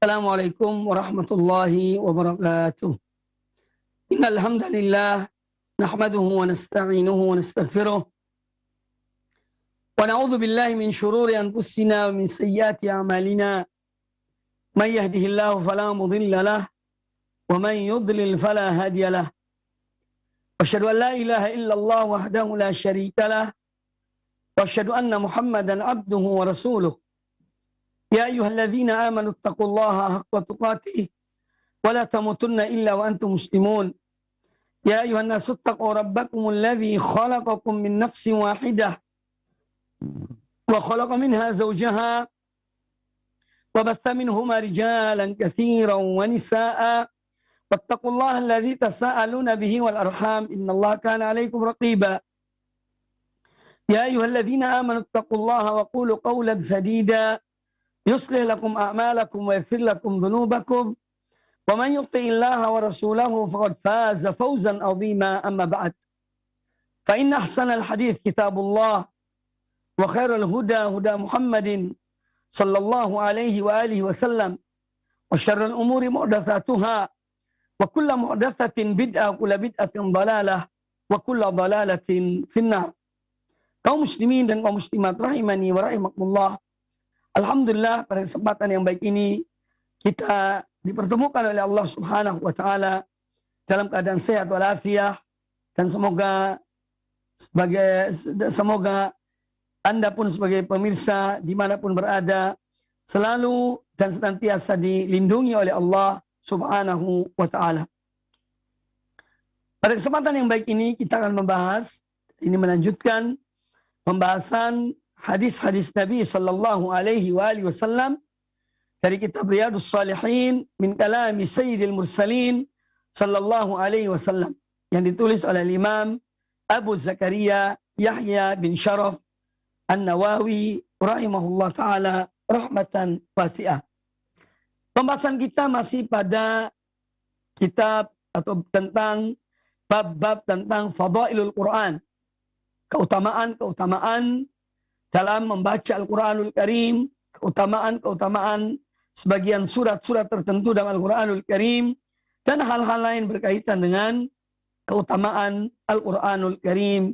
Assalamualaikum warahmatullahi wabarakatuh. Innal hamdalillah nahmaduhu wa nasta'inuhu wa nastaghfiruh wa na'udzu billahi min shururi anfusina wa min sayyiati a'malina. May yahdihillahu fala mudilla lahu wa man yudlil fala hadiya lahu. Asyhadu an la ilaha illallah wahdahu la syarika lahu wa asyhadu anna Muhammadan abduhu wa rasuluh. Ya ayyuhalladzina amanu taqullaha haqqa tuqatih wa la tamutunna illa wa antum muslimun. Ya ayyuhan nasu taqu rabbakumul ladzi khalaqakum min nafsin wahidah wa khalaqa minha zawjaha wa batha minhuma rijalan katsiran wa nisaa'a wattaqullaha alladzi tasaaluna bihi wal arham innallaha kana 'alaykum raqiba. Ya ayyuhalladzina amanu taqullaha wa qulu qawlan sadida yuslih lakum a'malakum wa yaghfir lakum dhunubakum wa man yuti'illaha wa rasulahu faqad faza fawzan 'azima amma ba'd. Fa inna ahsanal hadits kitabullah wa khairal huda huda Muhammadin sallallahu alaihi wa alihi wasallam wa syarrul umuri muhdatsatuha wa kullu muhdatsatin bid'ah wa kullu bid'atin dhalalah wa kullu dhalalatin finnar. Kaum muslimin dan kaum muslimat rahimani wa rahimakumullah. Alhamdulillah pada kesempatan yang baik ini kita dipertemukan oleh Allah Subhanahu wa taala dalam keadaan sehat walafiat dan semoga Anda pun sebagai pemirsa dimanapun berada selalu dan senantiasa dilindungi oleh Allah Subhanahu wa taala. Pada kesempatan yang baik ini kita akan melanjutkan pembahasan hadis-hadis Nabi sallallahu alaihi wasallam dari kitab Riyadhus Shalihin min kalami Sayyidil Mursalin sallallahu alaihi wasallam yang ditulis oleh Imam Abu Zakaria Yahya bin Sharaf An-Nawawi rahimahullah taala rahmatan wasi'ah. Pembahasan kita masih pada kitab atau tentang bab-bab tentang fadailul Quran, keutamaan dalam membaca Al-Quranul Karim, keutamaan sebagian surat-surat tertentu dalam Al-Quranul Karim, dan hal-hal lain berkaitan dengan keutamaan Al-Quranul Karim,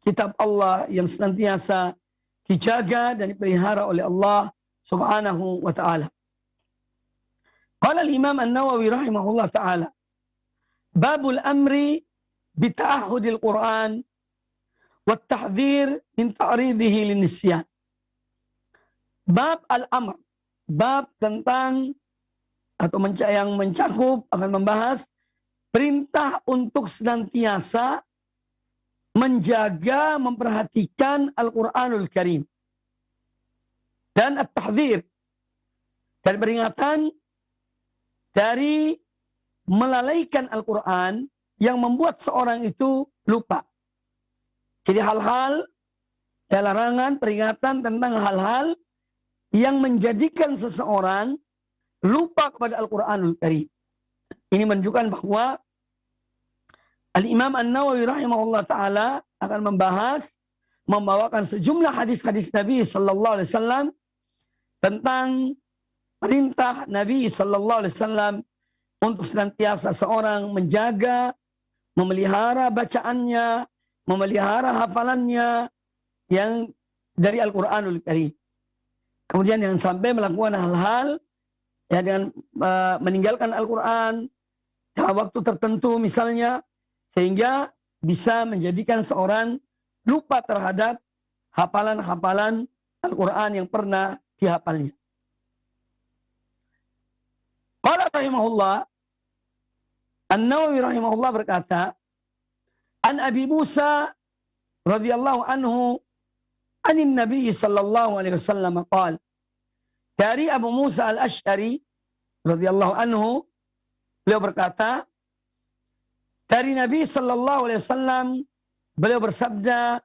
kitab Allah yang senantiasa dijaga dan dipelihara oleh Allah Subhanahu wa ta'ala. Qala al-Imam An-Nawawi rahimahullah ta'ala, babul amri bita'ahudil Quran wattahdhir min ta'ridhihi linisyan. Bab al-amr, bab tentang atau yang mencakup akan membahas perintah untuk senantiasa menjaga, memperhatikan Al-Quranul Karim, dan at-tahdhir, dan peringatan dari melalaikan Al-Quran yang membuat seorang itu lupa. Jadi hal-hal, larangan, peringatan tentang hal-hal yang menjadikan seseorang lupa kepada Al-Quranul Karim. Ini menunjukkan bahwa Al-Imam An-Nawawi rahimahullah ta'ala akan membawakan sejumlah hadis-hadis Nabi sallallahu alaihi wasallam tentang perintah Nabi sallallahu alaihi wasallam untuk senantiasa seorang menjaga, memelihara bacaannya, memelihara hafalannya yang dari Al-Quranul Karim. Kemudian jangan sampai melakukan hal-hal ya dengan meninggalkan Al-Quran dalam waktu tertentu misalnya, sehingga bisa menjadikan seorang lupa terhadap hafalan-hafalan Al-Quran yang pernah dihafalnya. Qala rahimahullah, An-Nawawi rahimahullah berkata, An Abi Musa radhiyallahu anhu anin Nabi sallallahu alaihi wasallam qala, dari Abu Musa al-Asy'ari radhiyallahu anhu, beliau berkata, dari Nabi sallallahu alaihi wasallam beliau bersabda,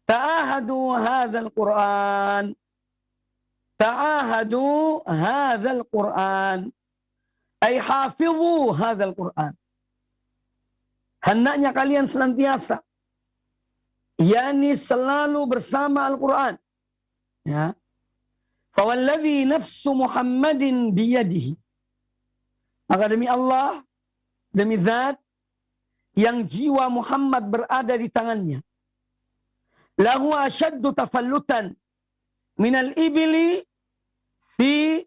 ta'ahadu hadzal Qur'an, ta'ahadu hadzal Qur'an, ay hafizu hadzal Qur'an. Hendaknya kalian senantiasa, yakni selalu bersama Al-Quran. Ya. Fawalladzi nafsu Muhammadin biyadihi. Maka demi Allah, demi zat yang jiwa Muhammad berada di tangannya. Lahu asyaddu tafallutan minal ibli fi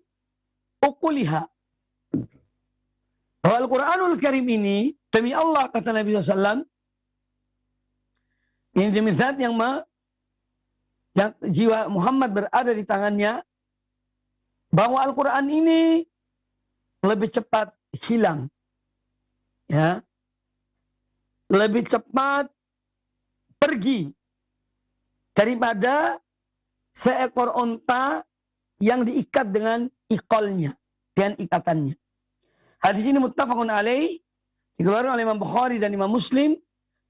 uquliha. Bahwa Al-Quranul Karim ini, demi Allah kata Nabi SAW, ini demi zat yang jiwa Muhammad berada di tangannya, bahwa Al-Quran ini lebih cepat hilang. Ya. Lebih cepat pergi daripada seekor onta yang diikat dengan iqalnya, dengan ikatannya. Hadis ini muttafaqun alaih, dikeluarkan oleh Imam Bukhari dan Imam Muslim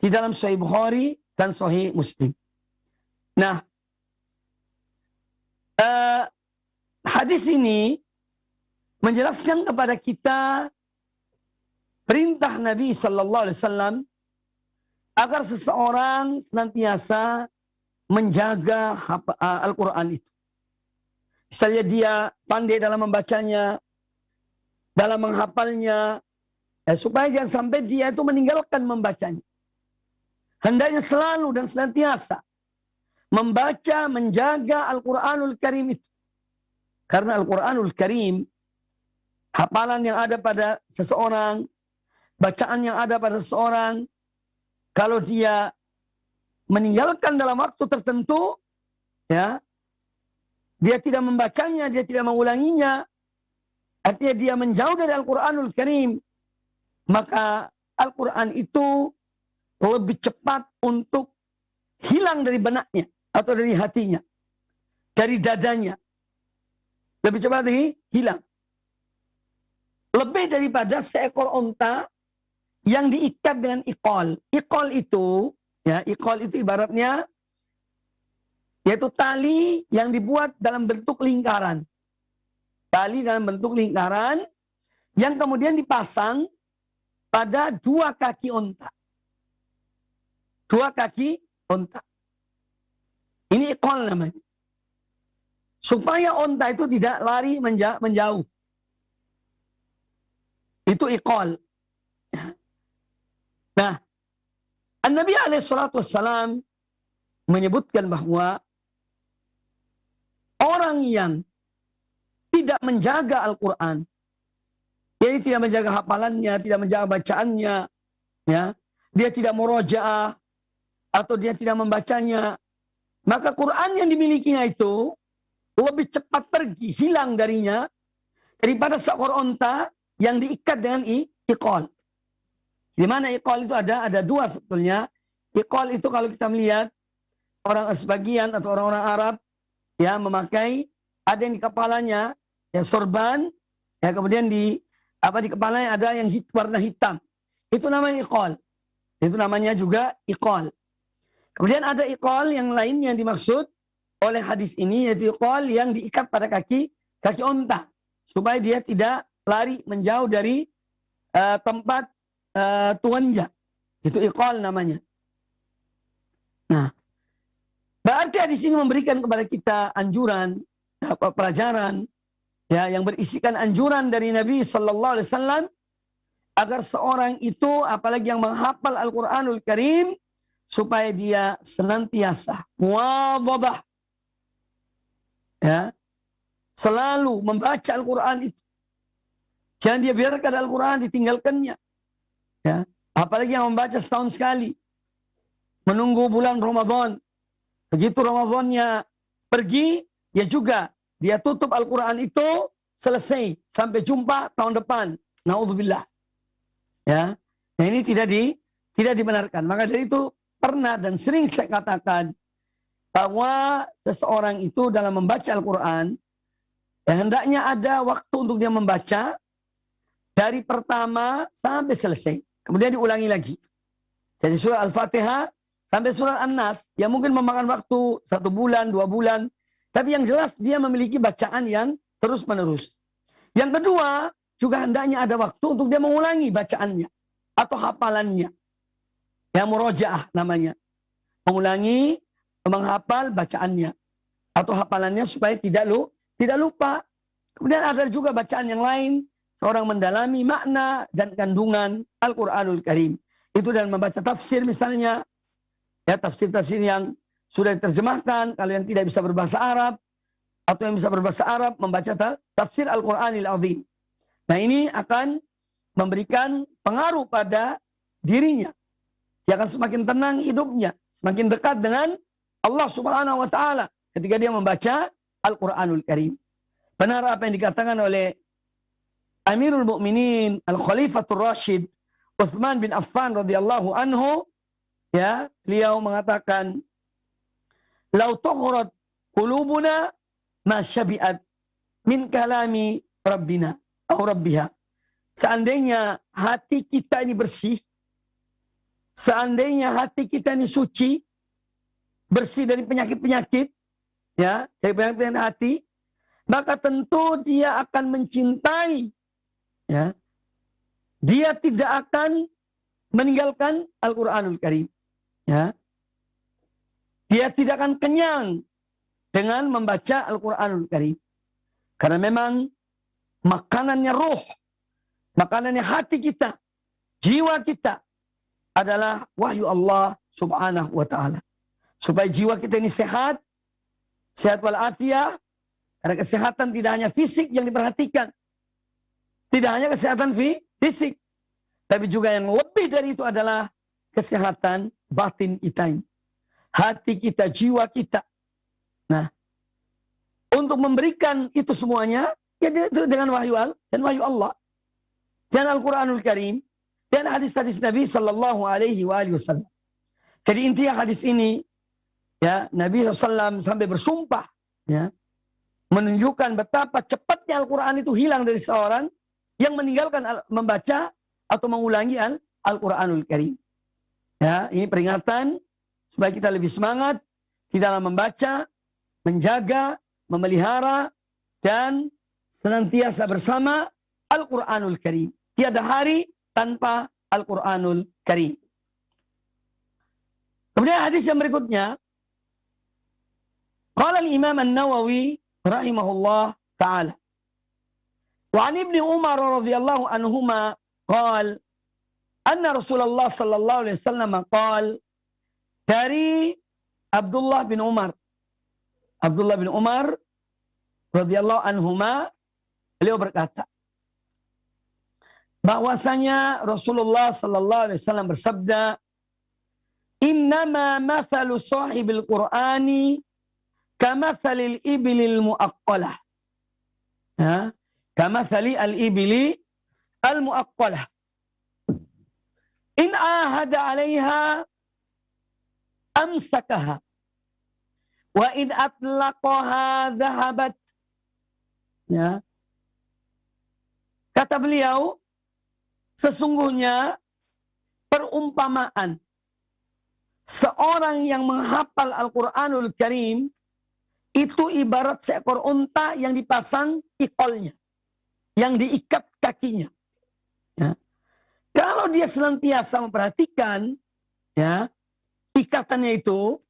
di dalam Sahih Bukhari dan Sahih Muslim. Nah, hadis ini menjelaskan kepada kita perintah Nabi Sallallahu Alaihi Wasallam agar seseorang senantiasa menjaga Al-Quran itu. Misalnya dia pandai dalam membacanya, dalam menghafalnya, supaya jangan sampai dia itu meninggalkan membacanya. Hendaknya selalu dan senantiasa membaca, menjaga Al-Quranul Karim itu. Karena Al-Quranul Karim, hafalan yang ada pada seseorang, bacaan yang ada pada seseorang, kalau dia meninggalkan dalam waktu tertentu, ya, dia tidak membacanya, dia tidak mengulanginya, artinya dia menjauh dari Al-Quranul Karim, maka Al-Quran itu lebih cepat untuk hilang dari benaknya atau dari hatinya, dari dadanya. Lebih cepat hilang. Lebih daripada seekor onta yang diikat dengan iqal. Iqal itu, ya, iqal itu ibaratnya yaitu tali yang dibuat dalam bentuk lingkaran. Tali dalam bentuk lingkaran yang kemudian dipasang pada dua kaki onta. Dua kaki onta. Ini iqal namanya. Supaya onta itu tidak lari menjauh. Itu iqal. Nah, An-Nabi SAW menyebutkan bahwa orang yang tidak menjaga Al-Quran, jadi tidak menjaga hafalannya, tidak menjaga bacaannya, ya, dia tidak murojaah atau dia tidak membacanya, maka Quran yang dimilikinya itu lebih cepat pergi, hilang darinya daripada seekor onta yang diikat dengan iqal. Di mana iqal itu ada dua sebetulnya. Iqal itu kalau kita melihat orang sebagian atau orang-orang Arab ya memakai, ada yang di kepalanya ya sorban, ya kemudian di kepalanya ada yang warna hitam. Itu namanya iqal. Itu namanya juga iqal. Kemudian ada iqal yang lain yang dimaksud oleh hadis ini, yaitu iqal yang diikat pada kaki onta supaya dia tidak lari menjauh dari tempat tuannya. Itu iqal namanya. Nah, berarti hadis ini memberikan kepada kita anjuran, pelajaran ya yang berisikan anjuran dari Nabi Sallallahu Alaihi Wasallam agar seorang itu, apalagi yang menghafal Al-Quranul Karim, supaya dia senantiasa muwadhabah, ya, selalu membaca Al-Quran itu. Jangan dia biarkan Al-Quran ditinggalkannya. Ya, apalagi yang membaca setahun sekali. Menunggu bulan Ramadan. Begitu Ramadannya pergi, ya juga dia tutup Al-Quran itu selesai. Sampai jumpa tahun depan. Na'udzubillah. Ya, nah ini tidak dibenarkan. Maka dari itu pernah dan sering saya katakan bahwa seseorang itu dalam membaca Al-Quran, ya hendaknya ada waktu untuk dia membaca dari pertama sampai selesai. Kemudian diulangi lagi. Jadi surah Al-Fatihah sampai surah An-Nas, yang mungkin memakan waktu 1 bulan, 2 bulan. Tapi yang jelas dia memiliki bacaan yang terus menerus. Yang kedua, juga hendaknya ada waktu untuk dia mengulangi bacaannya atau hafalannya. Yang murojaah namanya. Mengulangi, menghafal bacaannya atau hafalannya supaya tidak tidak lupa. Kemudian ada juga bacaan yang lain, seorang mendalami makna dan kandungan Al-Quranul Karim. Itu dan membaca tafsir misalnya, ya tafsir-tafsir yang sudah diterjemahkan. Kalau yang tidak bisa berbahasa Arab atau yang bisa berbahasa Arab, membaca tafsir Al-Quranil Azim. Nah, ini akan memberikan pengaruh pada dirinya. Dia akan semakin tenang hidupnya, semakin dekat dengan Allah Subhanahu wa taala ketika dia membaca Al-Quranul Karim. Benar apa yang dikatakan oleh Amirul Mukminin Al-Khalifatul Rashid Utsman bin Affan radhiyallahu anhu, ya, beliau mengatakan, "Lau tughrat qulubuna ma syabi'at min kalami rabbina atau rabbiha." Seandainya hati kita ini bersih, seandainya hati kita ini suci, bersih dari penyakit-penyakit, ya, dari penyakit hati, maka tentu dia akan mencintai, ya, dia tidak akan meninggalkan Al-Quranul Karim, ya. Dia tidak akan kenyang dengan membaca Al-Quranul Karim, karena memang makanannya ruh, makanannya hati kita, jiwa kita adalah wahyu Allah Subhanahu wa taala. Supaya jiwa kita ini sehat, sehat walafiat. Karena kesehatan tidak hanya fisik yang diperhatikan. Tidak hanya kesehatan fisik. Tapi juga yang lebih dari itu adalah kesehatan batin kita ini. Hati kita, jiwa kita. Nah, untuk memberikan itu semuanya, ya itu dengan wahyu Allah. Dan Al-Quranul Karim. Dan hadis-hadis Nabi Sallallahu Alaihi Wasallam. Jadi intinya hadis ini, ya, Nabi SAW sampai bersumpah, ya, menunjukkan betapa cepatnya Al-Quran itu hilang dari seorang yang meninggalkan membaca atau mengulangi Al-Quranul Karim. Ya, ini peringatan supaya kita lebih semangat di dalam membaca, menjaga, memelihara, dan senantiasa bersama Al-Quranul Karim. Tiada hari tanpa Al-Quranul Karim. Kemudian hadis yang berikutnya, qala al-Imam An-Nawawi rahimahullah ta'ala, wa an Ibni Umar radhiyallahu anhuma qala anna Rasulullah sallallahu alaihi wasallam qala, dari Abdullah bin Umar radhiyallahu anhuma, beliau berkata bahwasanya Rasulullah sallallahu alaihi wasallam bersabda, innama mathalu sahibil Qur'ani kamathalil ibilil muaqqalah. Ya, kamathali al-ibili al-muaqqalah. In ahada 'alaiha amsakaha wa in atlaqaha dhahabat. Ya. Kata beliau, sesungguhnya perumpamaan seorang yang menghafal Al-Quranul Karim itu ibarat seekor unta yang dipasang ikolnya, yang diikat kakinya. Ya. Kalau dia senantiasa memperhatikan, ya, ikatannya itu,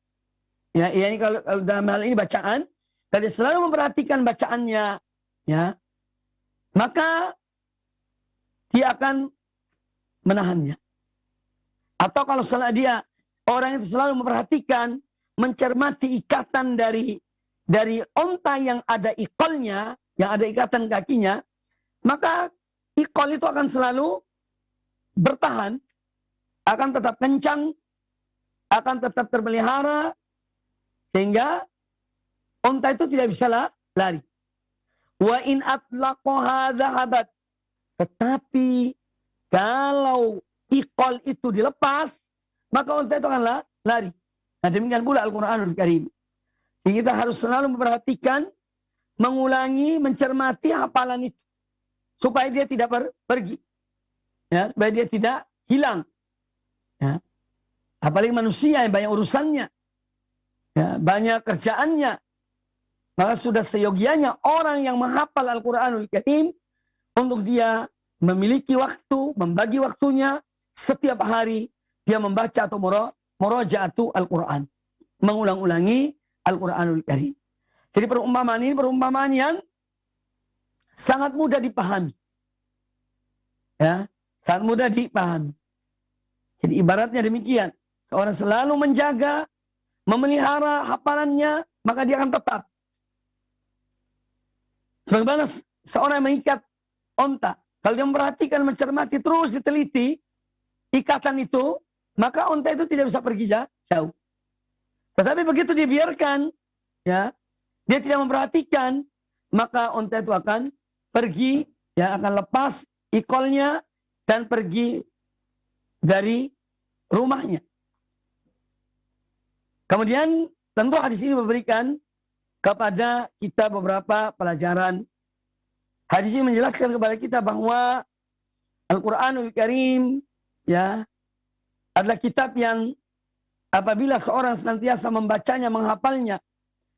ya, ini kalau dalam hal ini bacaan, kalau dia selalu memperhatikan bacaannya, ya, maka dia akan menahannya. Atau kalau salah dia, orang itu selalu memperhatikan, mencermati ikatan dari onta yang ada ikolnya, yang ada ikatan kakinya, maka ikol itu akan selalu bertahan, akan tetap kencang, akan tetap terpelihara, sehingga onta itu tidak bisa lari. Wa in atlaqaha dhahabat. Tetapi kalau ikol itu dilepas, maka unta itu akan lari. Nah, demikian pula Al-Quranul Karim. Jadi kita harus selalu memperhatikan, mengulangi, mencermati hafalan itu. Supaya dia tidak pergi. Ya, supaya dia tidak hilang. Ya. Apalagi manusia yang banyak urusannya. Ya, banyak kerjaannya. Maka sudah seyogianya orang yang menghafal Al-Quranul Karim untuk dia memiliki waktu, membagi waktunya setiap hari dia membaca atau murajaatu Al-Quran, mengulang-ulangi Al-Quranul Karim. Jadi perumpamaan ini perumpamaan yang sangat mudah dipahami. Ya, sangat mudah dipahami. Jadi ibaratnya demikian. Seorang selalu menjaga, memelihara hafalannya, maka dia akan tetap. Sebagaimana seorang mengikat onta. Kalau dia memperhatikan, mencermati, terus diteliti ikatan itu, maka onta itu tidak bisa pergi jauh. Tetapi begitu dibiarkan, ya, dia tidak memperhatikan, maka onta itu akan pergi, ya, akan lepas ikolnya dan pergi dari rumahnya. Kemudian tentu hadis ini memberikan kepada kita beberapa pelajaran. Hadis ini menjelaskan kepada kita bahwa Al-Quranul Karim, ya, adalah kitab yang apabila seorang senantiasa membacanya, menghafalnya,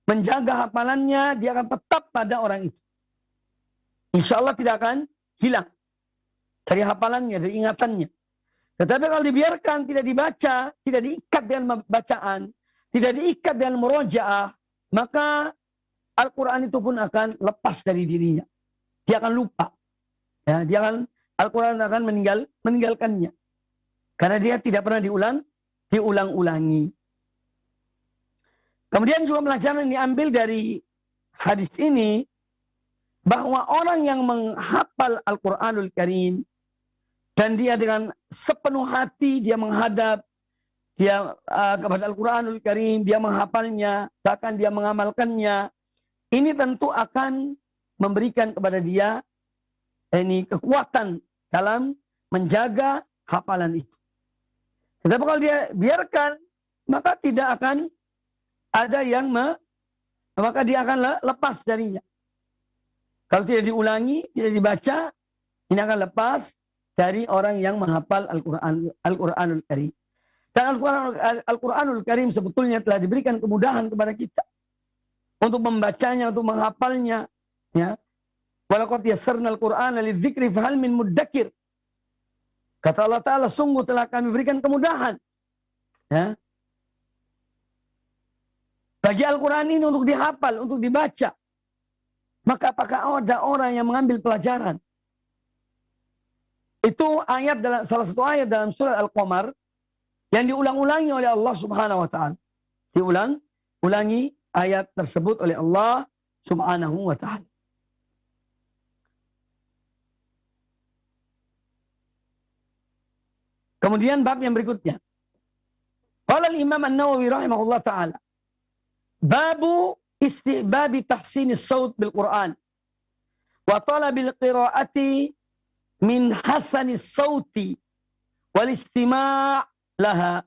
menjaga hafalannya, dia akan tetap pada orang itu. Insya Allah tidak akan hilang dari hafalannya, dari ingatannya. Tetapi kalau dibiarkan, tidak dibaca, tidak diikat dengan bacaan, tidak diikat dengan murojaah, maka Al-Quran itu pun akan lepas dari dirinya. Dia akan lupa. Ya, Al-Quran akan meninggalkannya. Karena dia tidak pernah diulang-ulangi. Kemudian juga pelajaran yang diambil dari hadis ini, bahwa orang yang menghafal Al-Quranul Karim, dan dia dengan sepenuh hati dia menghadap kepada Al-Quranul Karim, dia menghafalnya, bahkan dia mengamalkannya, ini tentu akan memberikan kepada dia kekuatan dalam menjaga hafalan itu. Tetapi kalau dia biarkan, maka tidak akan ada yang maka dia akan lepas darinya. Kalau tidak diulangi, tidak dibaca, ini akan lepas dari orang yang menghafal Al-Quranul Karim. Dan Al-Quranul Karim sebetulnya telah diberikan kemudahan kepada kita untuk membacanya, untuk menghafalnya. Ya. Walaqad yassarna al-Qur'ana lidzikri fahal min muddakir. Kata Allah Ta'ala, sungguh telah kami berikan kemudahan. Ya. Bagi Al-Quran ini untuk dihafal, untuk dibaca. Maka apakah ada orang yang mengambil pelajaran? Itu salah satu ayat dalam surat Al-Qamar yang diulang-ulangi oleh Allah Subhanahu wa Ta'ala. Diulang-ulangi ayat tersebut oleh Allah Subhanahu wa Ta'ala. Kemudian bab yang berikutnya. Qala al-Imam An-Nawawi rahimahullah ta'ala. Babu istihbabi tahsinis saut bil Quran. Wa talabil qiraati min hasanis sauti wal istima' laha.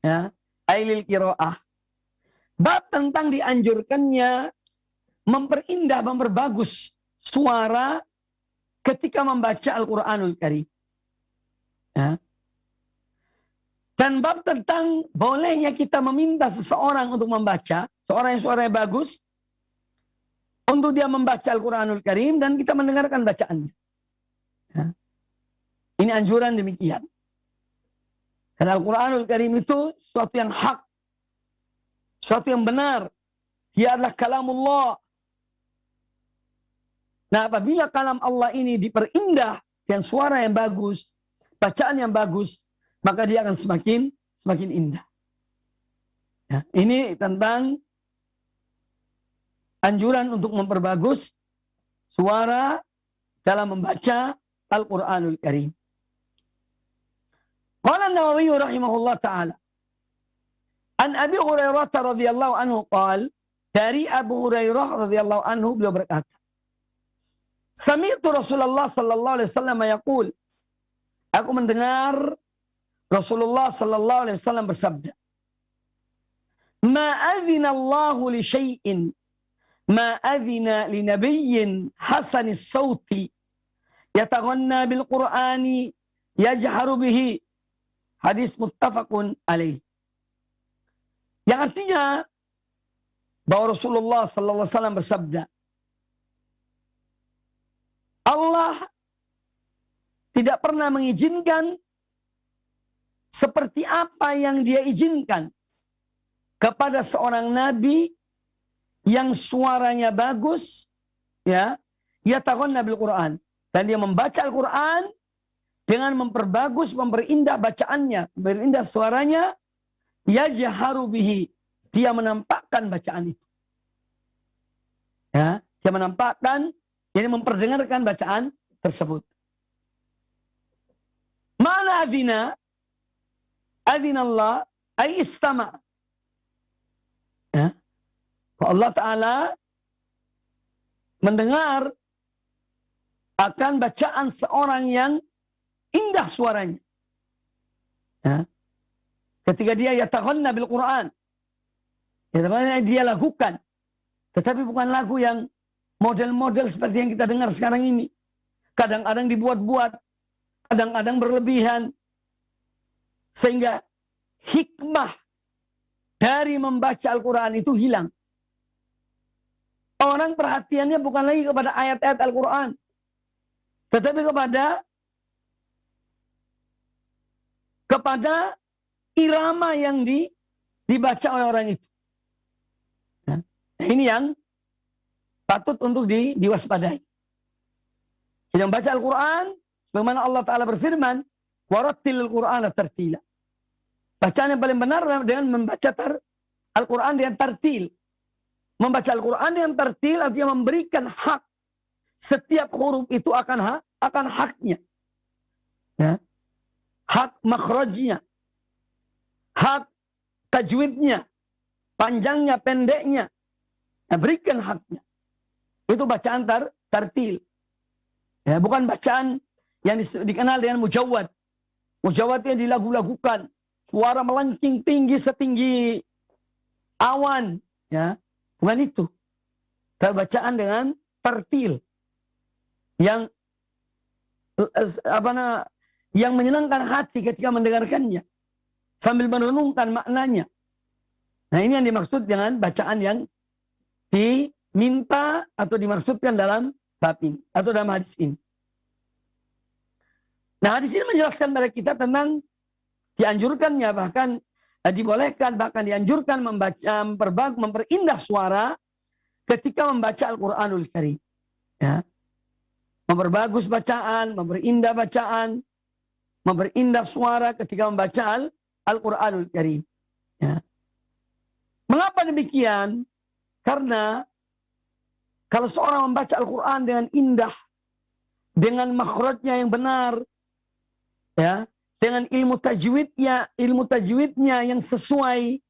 Ya, ailil qiraah. Bab tentang dianjurkannya memperindah, memperbagus suara ketika membaca Al-Quranul Karim. Ya. Dan bab tentang bolehnya kita meminta seseorang untuk membaca, seorang yang suaranya bagus, untuk dia membaca Al-Quranul Karim dan kita mendengarkan bacaannya. Ya. Ini anjuran demikian. Karena Al-Quranul Karim itu suatu yang hak, suatu yang benar. Dia adalah kalamullah. Nah, apabila kalam Allah ini diperindah dengan suara yang bagus, bacaan yang bagus, maka dia akan semakin indah. Ya, ini tentang anjuran untuk memperbagus suara dalam membaca Al-Quranul Karim. Qala An-Nawawi rahimahullah ta'ala. An Abi Hurairah radhiyallahu anhu qala, dari Abu Hurairah radhiyallahu anhu beliau berkata, Sami'tu Rasulullah sallallahu alaihi wasallam yaqul, aku mendengar Rasulullah sallallahu alaihi wasallam bersabda, Ma adzina Allahu li syai'in ma adzina li nabiyyin hasanis sauti yataghanna bil Qur'ani yajharu bihi. Hadis muttafaqun alaih. Yang artinya bahwa Rasulullah sallallahu alaihi wasallam bersabda, Allah tidak pernah mengizinkan seperti apa yang dia izinkan kepada seorang nabi yang suaranya bagus, ya, yataghanna bil Quran, dan dia membaca Al-Quran dengan memperbagus, memperindah bacaannya, memperindah suaranya, yajharu bihi, dia menampakkan bacaan itu. Ya, dia menampakkan, jadi memperdengarkan bacaan tersebut. Mana adina? Adinallah ay istama'. Ya. Allah Ta'ala mendengar akan bacaan seorang yang indah suaranya. Ya. Ketika dia yataghanna bil Quran, dia lakukan, tetapi bukan lagu yang model-model seperti yang kita dengar sekarang ini. Kadang-kadang dibuat-buat, kadang-kadang berlebihan, sehingga hikmah dari membaca Al-Quran itu hilang. Orang perhatiannya bukan lagi kepada ayat-ayat Al-Quran, tetapi kepada irama yang dibaca oleh orang itu. Nah, ini yang patut untuk diwaspadai. Jadi membaca Al-Quran, sebagaimana Allah Ta'ala berfirman, warattilil Qur'ana tartila. Bacaan yang paling benar dengan membaca Al-Quran dengan tartil. Membaca Al-Quran dengan tartil artinya memberikan hak. Setiap huruf itu akan haknya. Ya. Hak makhrajnya. Hak tajwidnya. Panjangnya, pendeknya. Nah, berikan haknya. Itu bacaan tartil. Ya, bukan bacaan yang dikenal dengan mujawad. Mujawad yang dilagu-lagukan. Suara melengking tinggi setinggi awan. Ya, bukan itu. Tapi bacaan dengan tartil. Yang yang menyenangkan hati ketika mendengarkannya. Sambil merenungkan maknanya. Nah, ini yang dimaksud dengan bacaan yang diminta atau dimaksudkan dalam bab ini. Atau dalam hadis ini. Nah, hadis ini menjelaskan kepada kita tentang dianjurkannya, bahkan dibolehkan, bahkan dianjurkan memperindah suara ketika membaca Al-Quranul Karim. Ya. Memperbagus bacaan, memperindah bacaan, memperindah suara ketika membaca Al-Quranul Karim. Ya. Mengapa demikian? Karena kalau seorang membaca Al-Quran dengan indah, dengan makhrajnya yang benar, ya, dengan ilmu tajwidnya yang sesuai,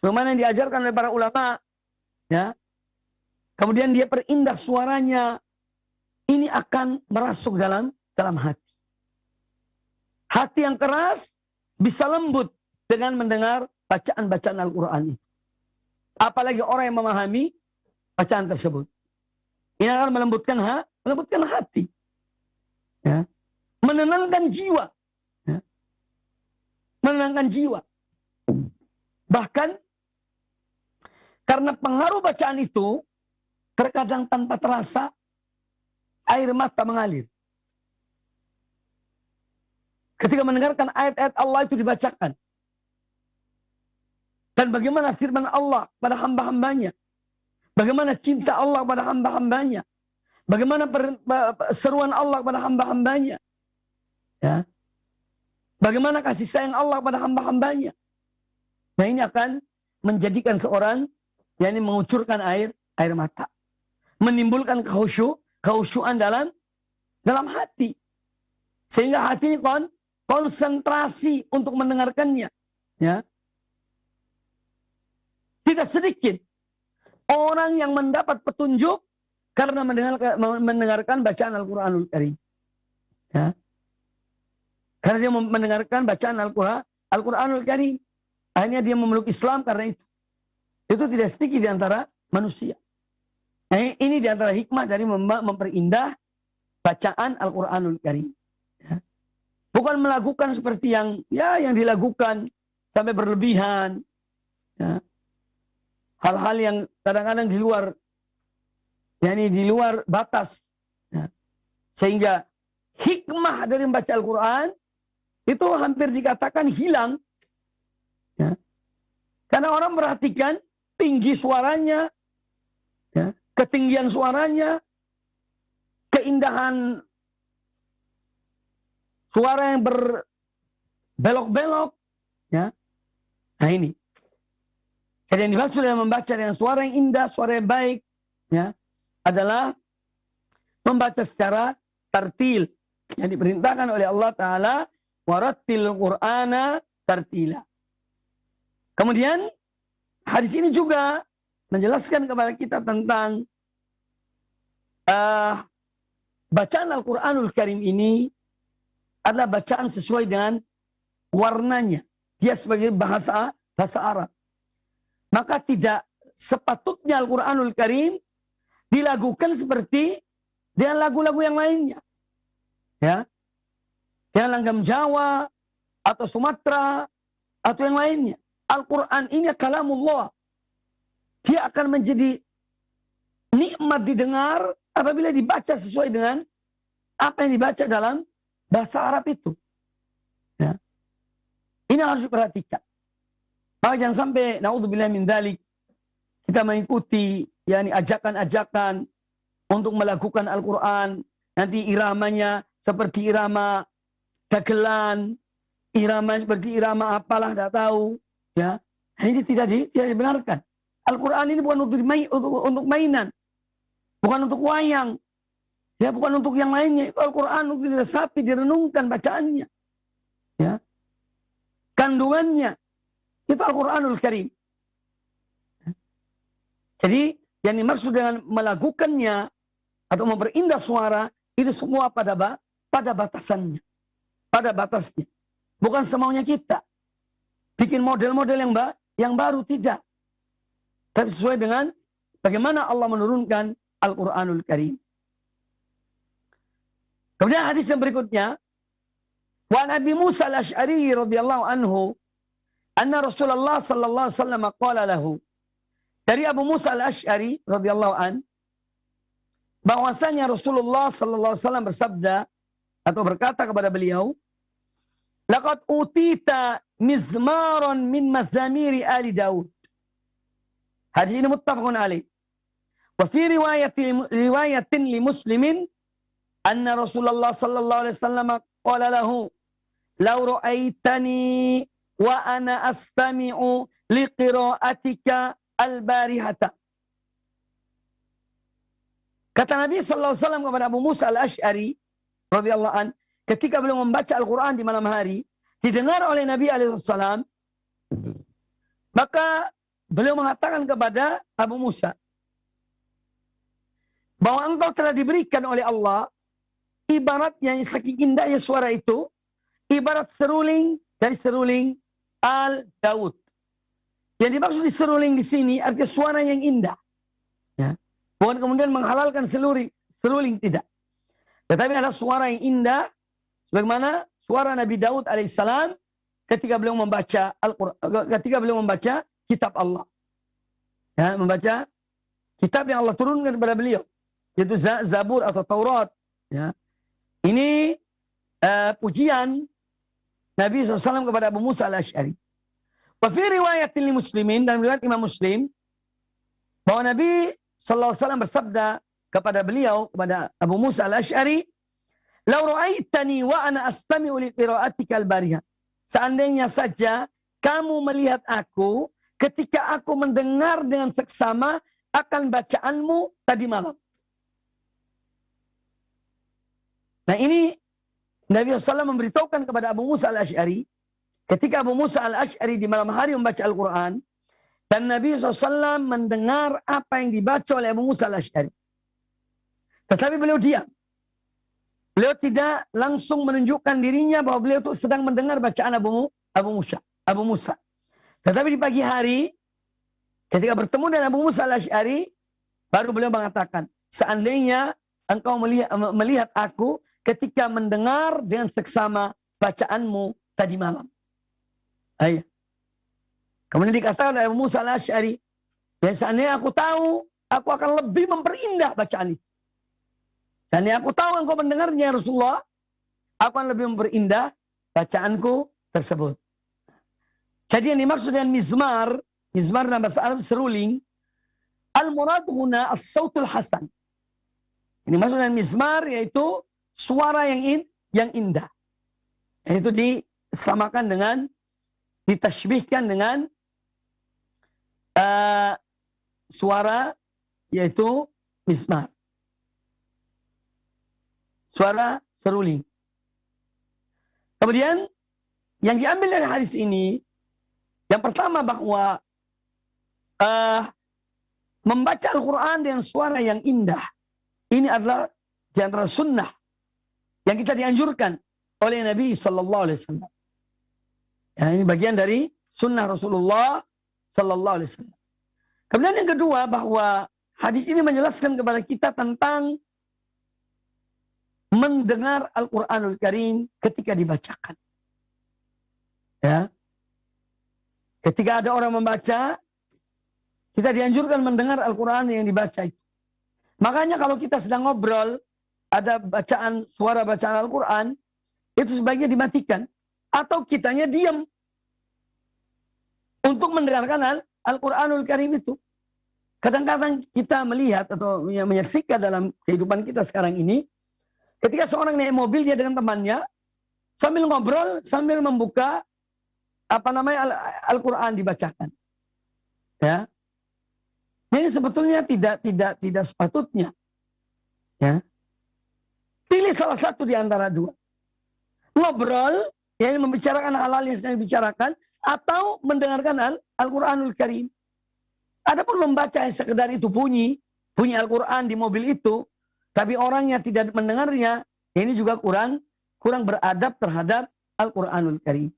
sebagaimana yang diajarkan oleh para ulama, ya, kemudian dia perindah suaranya, ini akan merasuk dalam hati. Hati yang keras bisa lembut dengan mendengar bacaan-bacaan Al-Quran itu. Apalagi orang yang memahami bacaan tersebut. Ini akan melembutkan hati. Ya. Menenangkan jiwa. Ya. Menenangkan jiwa. Bahkan karena pengaruh bacaan itu, terkadang tanpa terasa air mata mengalir. Ketika mendengarkan ayat-ayat Allah itu dibacakan. Dan bagaimana firman Allah pada hamba-hambanya. Bagaimana cinta Allah pada hamba-hambanya. Bagaimana seruan Allah pada hamba-hambanya. Ya. Bagaimana kasih sayang Allah pada hamba-hambanya. Nah, ini akan menjadikan seorang yang mengucurkan air mata. Menimbulkan kekhusyuan dalam hati. Sehingga hati ini konsentrasi untuk mendengarkannya. Ya. Tidak sedikit orang yang mendapat petunjuk karena mendengarkan bacaan Al-Quranul Karim. Ya. Karena dia mendengarkan bacaan Al-Quranul Karim. Akhirnya dia memeluk Islam karena itu. Itu tidak sedikit di antara manusia. Nah, ini di antara hikmah dari memperindah bacaan Al-Quranul Karim. Ya. Bukan melakukan seperti yang dilakukan sampai berlebihan. Ya. Hal-hal yang kadang-kadang di luar batas. Ya. Sehingga hikmah dari membaca Al-Quran itu hampir dikatakan hilang. Ya. Karena orang perhatikan tinggi suaranya, ya, ketinggian suaranya, keindahan suara yang berbelok-belok, ya. Nah ini. Jadi yang dimaksud dengan membaca dengan suara yang indah, suara yang baik, ya, adalah membaca secara tartil yang diperintahkan oleh Allah Ta'ala, warattil Qur'ana tartila. Kemudian hadis ini juga menjelaskan kepada kita tentang bacaan Al-Quranul Karim ini adalah bacaan sesuai dengan warnanya. Dia sebagai bahasa Arab. Maka tidak sepatutnya Al-Quranul Karim dilakukan seperti dengan lagu-lagu yang lainnya. Ya. Dengan langgam Jawa atau Sumatera atau yang lainnya. Al-Quran ini kalamullah. Dia akan menjadi nikmat didengar apabila dibaca sesuai dengan apa yang dibaca dalam bahasa Arab itu. Ya. Ini harus diperhatikan. Maka jangan sampai naudzubillah min dzalik kita mengikuti yakni ajakan-ajakan untuk melakukan Al-Quran, nanti iramanya seperti irama dagelan, irama seperti irama apalah tidak tahu, ya. Ini tidak dibenarkan. Al-Quran ini bukan untuk mainan, bukan untuk wayang, ya, bukan untuk yang lainnya. Al-Quran untuk diresapi, direnungkan bacaannya, ya, kandungannya. Itu Al-Quranul Karim. Jadi yang dimaksud dengan melakukannya atau memperindah suara itu semua pada batasannya, pada batasnya. Bukan semaunya kita bikin model-model yang baru, tidak. Tapi sesuai dengan bagaimana Allah menurunkan Al-Quranul Karim. Kemudian hadis yang berikutnya, wa Nabi Musa al-Ash'ari radhiyallahu anhu anna Rasulullah sallallahu alaihi wasallam qala lahu. Dari Abu Musa al-Ash'ari radhiyallahu an, bahwasanya Rasulullah sallallahu alaihi wasallam bersabda atau berkata kepada beliau, laqad utita mizmaran min mazamiri ali Daud. Hadis ini muttafaqun alaih. Wa fi riwayatin li Muslimin anna Rasulullah sallallahu alaihi wasallam qala lahu, law ra'aitani wa ana astami'u liqira'atika al-barihata. Kata Nabi sallallahu alaihi wasallam kepada Abu Musa al-Ash'ari radhiyallahu an, ketika beliau membaca Al-Quran di malam hari, didengar oleh Nabi alaihi wasallam, maka beliau mengatakan kepada Abu Musa bahwa engkau telah diberikan oleh Allah ibaratnya saking indahnya suara itu, ibarat seruling dari seruling Al-Daud. Yang dimaksud di seruling di sini artinya suara yang indah. Ya. Bukan kemudian menghalalkan seruling, tidak. Tetapi adalah suara yang indah sebagaimana suara Nabi Daud alaihissalam ketika beliau membaca Al-Quran, ketika beliau membaca kitab Allah. Ya, membaca kitab yang Allah turunkan kepada beliau, yaitu Zabur atau Taurat. Ya. Ini pujian Nabi SAW kepada Abu Musa al-Ash'ari. Wa fi riwayatin li Muslimin, dan riwayat Imam Muslim, bahwa Nabi SAW bersabda kepada beliau, kepada Abu Musa al-Ash'ari, "Lau ra'aitani wa ana astami'u li qira'atika al-barihah." Seandainya saja kamu melihat aku ketika aku mendengar dengan seksama akan bacaanmu tadi malam. Nah ini Nabi SAW memberitahukan kepada Abu Musa al-Ash'ari, ketika Abu Musa al-Ash'ari di malam hari membaca Al-Quran, dan Nabi SAW mendengar apa yang dibaca oleh Abu Musa al-Ash'ari. Tetapi beliau diam. Beliau tidak langsung menunjukkan dirinya bahwa beliau itu sedang mendengar bacaan Abu Musa. Tetapi di pagi hari, ketika bertemu dengan Abu Musa al-Ash'ari, baru beliau mengatakan, seandainya engkau melihat aku ketika mendengar dengan seksama bacaanmu tadi malam. Ayah. Kemudian dikatakan oleh Abu Musa al-Ash'ari, ya seandainya aku tahu, aku akan lebih memperindah bacaan itu. Seandainya aku tahu engkau mendengarnya Rasulullah, aku akan lebih memperindah bacaanku tersebut. Jadi yang dimaksud dengan mizmar dalam bahasa Arab seruling, Al-murad huna as-sautul hasan. Ini maksudnya mizmar yaitu suara yang indah. Itu disamakan dengan, ditashbihkan dengan suara yaitu mizmar. Suara seruling. Kemudian yang diambil dari hadis ini, yang pertama bahwa membaca Al-Quran dengan suara yang indah, ini adalah di antara sunnah yang kita dianjurkan oleh Nabi Sallallahu Alaihi Wasallam. Ya, ini bagian dari sunnah Rasulullah Sallallahu Alaihi Wasallam. Kemudian yang kedua, bahwa hadis ini menjelaskan kepada kita tentang mendengar Al-Quranul Karim ketika dibacakan. Ya. Ketika ada orang membaca, kita dianjurkan mendengar Al-Quran yang dibaca itu. Makanya kalau kita sedang ngobrol, ada bacaan, suara bacaan Al-Quran, itu sebaiknya dimatikan. Atau kitanya diam. Untuk mendengarkan Al-Quranul Karim itu. Kadang-kadang kita melihat atau menyaksikan dalam kehidupan kita sekarang ini, ketika seorang naik mobil dia dengan temannya, sambil ngobrol, sambil membuka Al-Quran dibacakan. Ya. Ini sebetulnya tidak sepatutnya. Ya. Pilih salah satu di antara dua. Ngobrol, yang membicarakan hal-hal yang sedang dibicarakan, atau mendengarkan Al-Quranul Karim. Adapun membaca sekedar itu bunyi Al-Quran di mobil itu, tapi orangnya tidak mendengarnya, ini juga kurang beradab terhadap Al-Quranul Karim.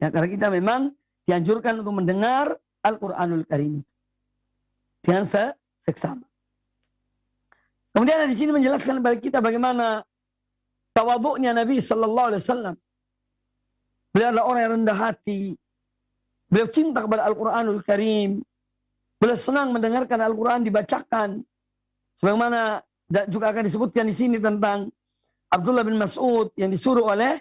Ya, karena kita memang dianjurkan untuk mendengar Al-Quranul Karim dengan seksama. Kemudian di sini menjelaskan kepada kita bagaimana tawadhu'nya Nabi Sallallahu Alaihi Wasallam. Beliau adalah orang yang rendah hati. Beliau cinta kepada Al-Quranul Karim. Beliau senang mendengarkan Al-Quran dibacakan. Sebagaimana juga akan disebutkan di sini tentang Abdullah bin Mas'ud yang disuruh oleh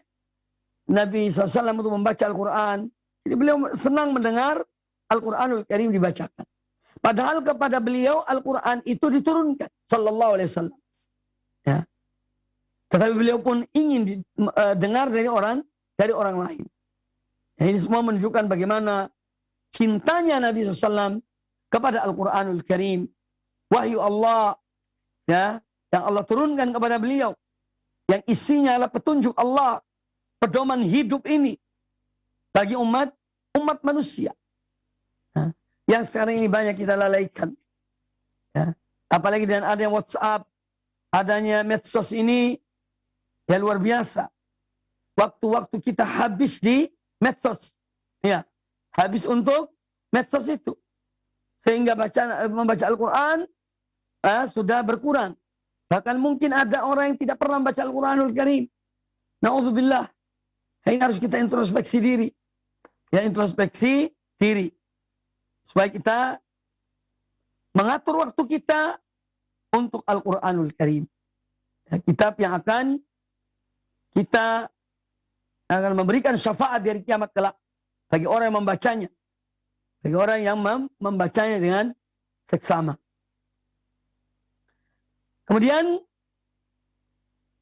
Nabi SAW untuk membaca Al-Quran. Jadi beliau senang mendengar Al-Quranul Karim dibacakan. Padahal kepada beliau Al-Quran itu diturunkan. Sallallahu Alaihi Wasallam. Ya. Tetapi beliau pun ingin dengar dari orang lain. Ya, ini semua menunjukkan bagaimana cintanya Nabi SAW kepada Al-Quranul Karim. Wahyu Allah, ya, yang Allah turunkan kepada beliau. Yang isinya adalah petunjuk Allah. Pedoman hidup ini. Bagi umat manusia. Ya. Yang sekarang ini banyak kita lalaikan. Ya. Apalagi dengan adanya WhatsApp, adanya medsos ini, ya luar biasa. Waktu-waktu kita habis di medsos. Ya. Habis untuk medsos itu. Sehingga membaca Al-Quran sudah berkurang. Bahkan mungkin ada orang yang tidak pernah membaca Al-Quranul Karim. Na'udzubillah. Ini harus kita introspeksi diri. Ya, introspeksi diri. Supaya kita mengatur waktu kita untuk Al-Quranul Karim. Ya, kitab yang akan memberikan syafaat dari kiamat kelak bagi orang yang membacanya. Bagi orang yang membacanya dengan seksama. Kemudian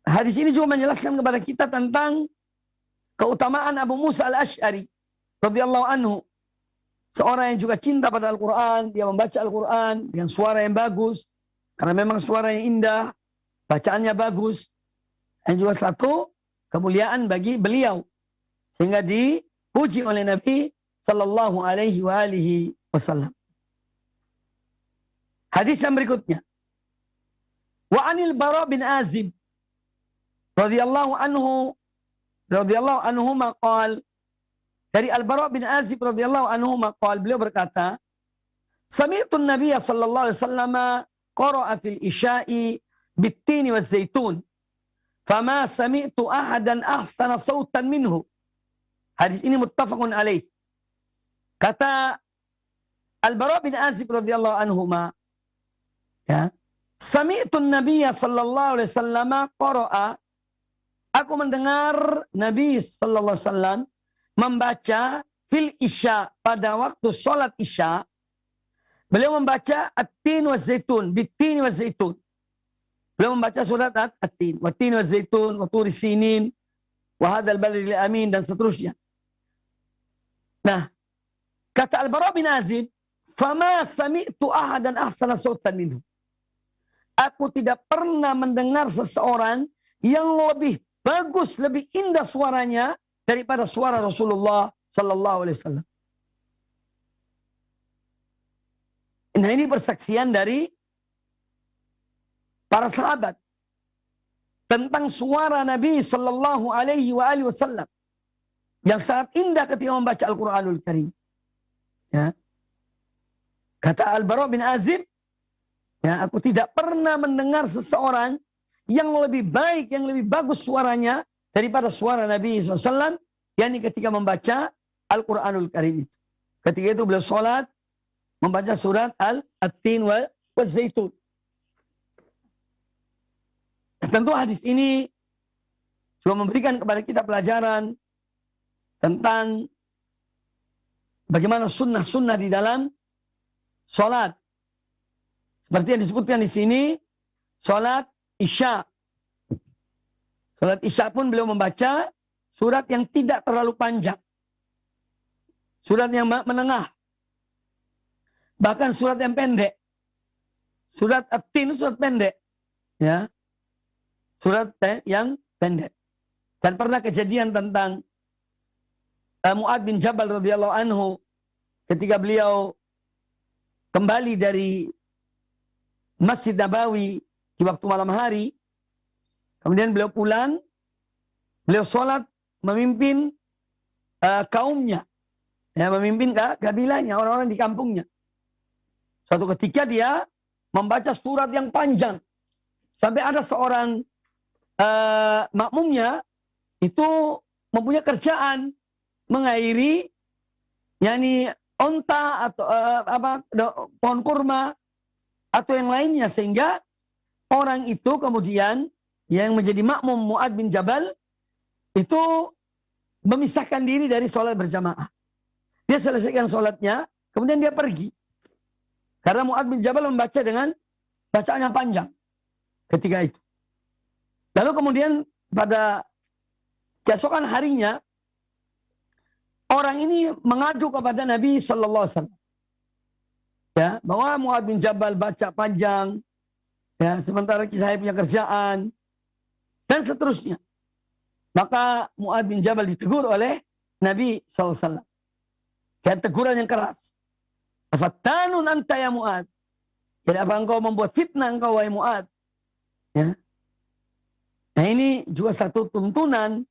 hadis ini juga menjelaskan kepada kita tentang keutamaan Abu Musa al-Ash'ari radhiyallahu anhu. Seorang yang juga cinta pada Al-Quran, dia membaca Al-Quran dengan suara yang bagus, karena memang suara yang indah, bacaannya bagus, dan juga satu kemuliaan bagi beliau, sehingga dipuji oleh Nabi Sallallahu Alaihi Wasallam. Hadis yang berikutnya, wa anil Bara bin Azib radhiyallahu anhu maqal. Dari Al-Bara bin Azib radhiyallahu anhu maqal, beliau berkata, sami'tu an-nabiy sallallahu alaihi wasallam qara'a fil isya'i bit-tin waz-zaitun fama sami'tu ahadan ahsana sautan minhu. Hadis ini muttafaqun alaih. Kata Al-Bara bin Azib radhiyallahu anhu, ya, sami'tu an-nabiy sallallahu alaihi wasallam qara'a, aku mendengar Nabi sallallahu alaihi wasallam membaca fil isya, pada waktu sholat isya, Beliau membaca At-Tin wa Zaitun, Bit-Tin wa Zaitun. Beliau membaca surat At-Tin, Wat-Tin wa Zaitun, wa Turi Sinin, wa hadzal baladil amin, dan seterusnya. Nah, kata Al-Bara bin Azib, "Fama sami'tu ahadan ahsana sautan minhu." Aku tidak pernah mendengar seseorang yang lebih bagus, lebih indah suaranya daripada suara Rasulullah sallallahu alaihi wasallam. Nah, ini persaksian dari para sahabat tentang suara Nabi sallallahu alaihi wasallam yang sangat indah ketika membaca Al-Qur'anul Karim. Ya. Kata Al-Bara bin Azib, ya, aku tidak pernah mendengar seseorang yang lebih baik, yang lebih bagus suaranya daripada suara Nabi SAW, yakni ketika membaca Al-Quranul Karim itu. Ketika itu beliau sholat, membaca surat At-Tin wa Zaitun. Tentu hadis ini juga memberikan kepada kita pelajaran tentang bagaimana sunnah-sunnah di dalam sholat. Seperti yang disebutkan di sini, sholat Isya. Sholat Isya pun beliau membaca surat yang tidak terlalu panjang. Surat yang menengah. Bahkan surat yang pendek. Surat At-Tin itu surat pendek. Ya. Surat yang pendek. Dan pernah kejadian tentang Mu'ad bin Jabal radhiyallahu anhu ketika beliau kembali dari Masjid Nabawi di waktu malam hari, kemudian beliau pulang, beliau sholat memimpin kaumnya, ya, memimpin kabilahnya, orang-orang di kampungnya. Suatu ketika dia membaca surat yang panjang, sampai ada seorang makmumnya itu mempunyai kerjaan mengairi, yakni onta atau pohon kurma atau yang lainnya, sehingga orang itu kemudian yang menjadi makmum Mu'ad bin Jabal itu memisahkan diri dari sholat berjamaah. Dia selesaikan sholatnya, kemudian dia pergi. Karena Mu'ad bin Jabal membaca dengan bacaan yang panjang ketika itu. Lalu kemudian pada keesokan harinya, orang ini mengadu kepada Nabi Sallallahu Alaihi Wasallam. Ya, bahwa Mu'ad bin Jabal baca panjang, ya, sementara saya punya kerjaan, dan seterusnya. Maka Mu'ad bin Jabal ditegur oleh Nabi SAW. Dan teguran yang keras. Afattanun anta ya Mu'ad. Jadi apa engkau membuat fitnah engkau wahai Mu'ad? Ya. Nah, ini juga satu tuntunan.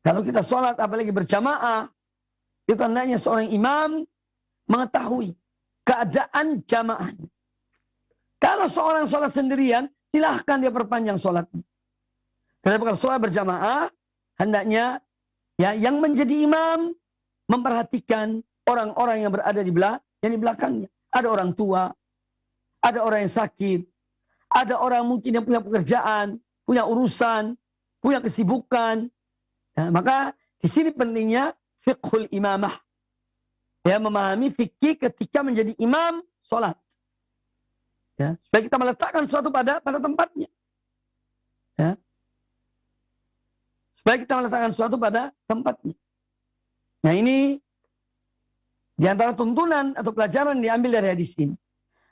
Kalau kita sholat apalagi berjamaah, itu hendaknya seorang imam mengetahui keadaan jamaahnya. Kalau seorang sholat sendirian, silahkan dia perpanjang sholatnya. Tetapi kalau sholat berjamaah, hendaknya ya yang menjadi imam memperhatikan orang-orang yang berada di belakangnya. Ada orang tua, ada orang yang sakit, ada orang mungkin yang punya pekerjaan, punya urusan, punya kesibukan. Ya, maka di sini pentingnya fiqhul imamah. Ya, memahami fikih ketika menjadi imam sholat. Ya, supaya kita meletakkan sesuatu pada tempatnya. Ya. Supaya kita meletakkan sesuatu pada tempatnya. Nah, ini di antara tuntunan atau pelajaran yang diambil dari hadis ini.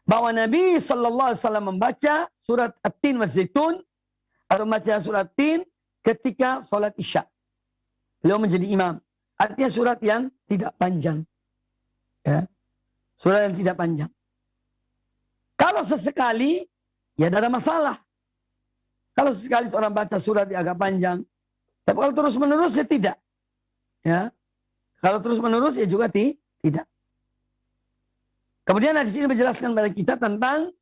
Bahwa Nabi Sallallahu Alaihi Wasallam membaca surat At-Tin wa Zaitun atau membaca surat At-Tin ketika sholat Isya. Beliau menjadi imam. Artinya surat yang tidak panjang. Ya. Surat yang tidak panjang. Kalau sesekali, ya tidak ada masalah. Kalau sesekali seorang baca surat yang agak panjang. Tapi kalau terus menerus ya tidak. Ya. Kalau terus menerus ya juga tidak. Kemudian hadis ini menjelaskan kepada kita tentang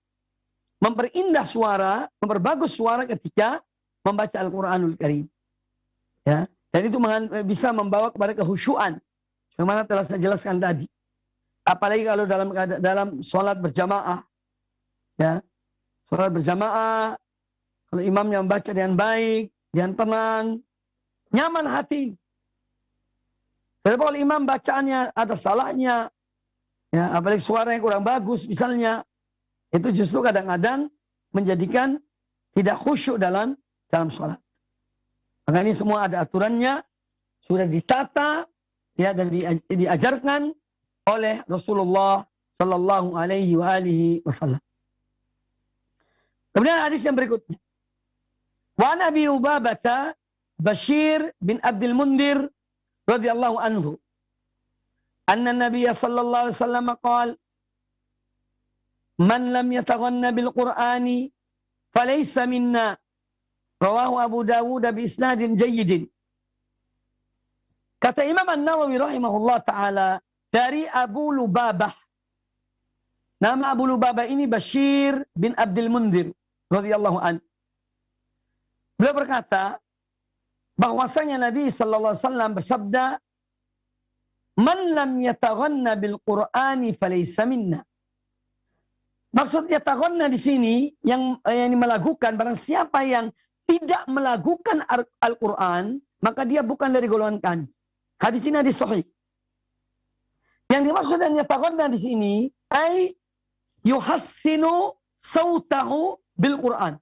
memperindah suara, memperbagus suara ketika membaca Al-Quranul Karim. Ya. Dan itu bisa membawa kepada kehusyuan. Bagaimana telah saya jelaskan tadi. Apalagi kalau dalam sholat berjamaah. Ya, sholat berjamaah. Kalau imamnya membaca dengan baik, dengan tenang, nyaman hati. Tapi kalau imam bacaannya ada salahnya, Ya, apalagi suara yang kurang bagus misalnya, itu justru kadang-kadang menjadikan tidak khusyuk dalam sholat. Maka ini semua ada aturannya, sudah ditata, ya, dan diajarkan oleh Rasulullah Sallallahu Alaihi Wasallam. Kemudian hadis yang berikutnya, wa Nabi Ubabata Bashir bin Abdul Mundir radhiyallahu anhu, anna Nabiya sallallahu alaihi wasallam qala, man lam yataghanna bil Qur'ani falaysa minna. Rawahu Abu Dawud bi isnadin jayyidin. Kata Imam An-Nawawi rahimahullah taala dari Abu Lubabah. Nama Abu Lubabah ini Bashir bin Abdul Mundir radhiyallahu an. Beliau berkata bahwasanya Nabi sallallahu alaihi wasallam bersabda, man lam yataghanna bil Qur'ani falaysa minna. Maksudnya taghanna di sini yang melakukan, barang siapa yang tidak melakukan Al-Quran, maka dia bukan dari golongan kami. Hadis ini hadis sahih. Yang dimaksud dengan yataghanna di sini ay yuhassinu sautahu bil Quran.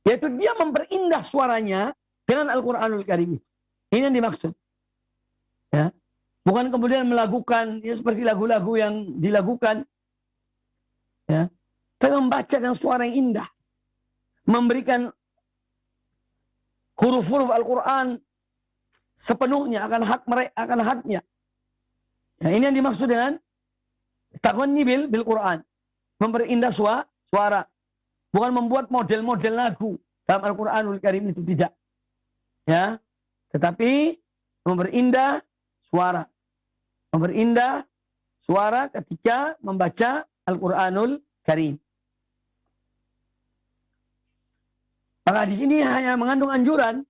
Yaitu dia memperindah suaranya dengan Al-Quranul Karim. Ini yang dimaksud. Ya. Bukan kemudian melakukan ya, seperti lagu-lagu yang dilakukan. Ya. Tapi membaca dengan suara yang indah. Memberikan huruf-huruf Al-Quran sepenuhnya akan haknya. Ya, ini yang dimaksud dengan taghanni bil Quran. Memperindah suara. Bukan membuat model-model lagu dalam Al-Quranul Karim, itu tidak. Ya, tetapi memperindah suara. Memperindah suara ketika membaca Al-Quranul Karim. Maka di sini hanya mengandung anjuran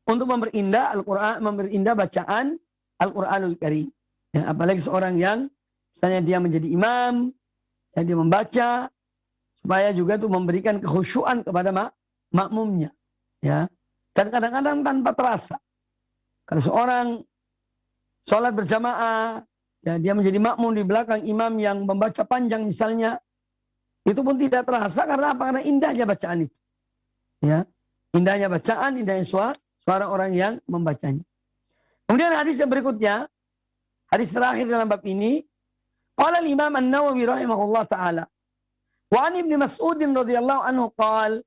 untuk memperindah Al-Quran, memperindah bacaan Al-Quranul Karim. Ya, apalagi seorang yang misalnya dia menjadi imam, yang dia membaca, supaya juga itu memberikan kekhusyuan kepada makmumnya. Ya. Dan kadang-kadang tanpa terasa. Kalau seorang sholat berjamaah, ya, dia menjadi makmum di belakang imam yang membaca panjang misalnya, itu pun tidak terasa karena apa? Karena indahnya bacaan itu. Ya, indahnya bacaan, indahnya suara orang yang membacanya. Kemudian hadis yang berikutnya, hadis terakhir dalam bab ini, qala al-Imam An-Nawawi rahimahullah taala, wa an Ibnu Mas'ud radhiyallahu anhu qala,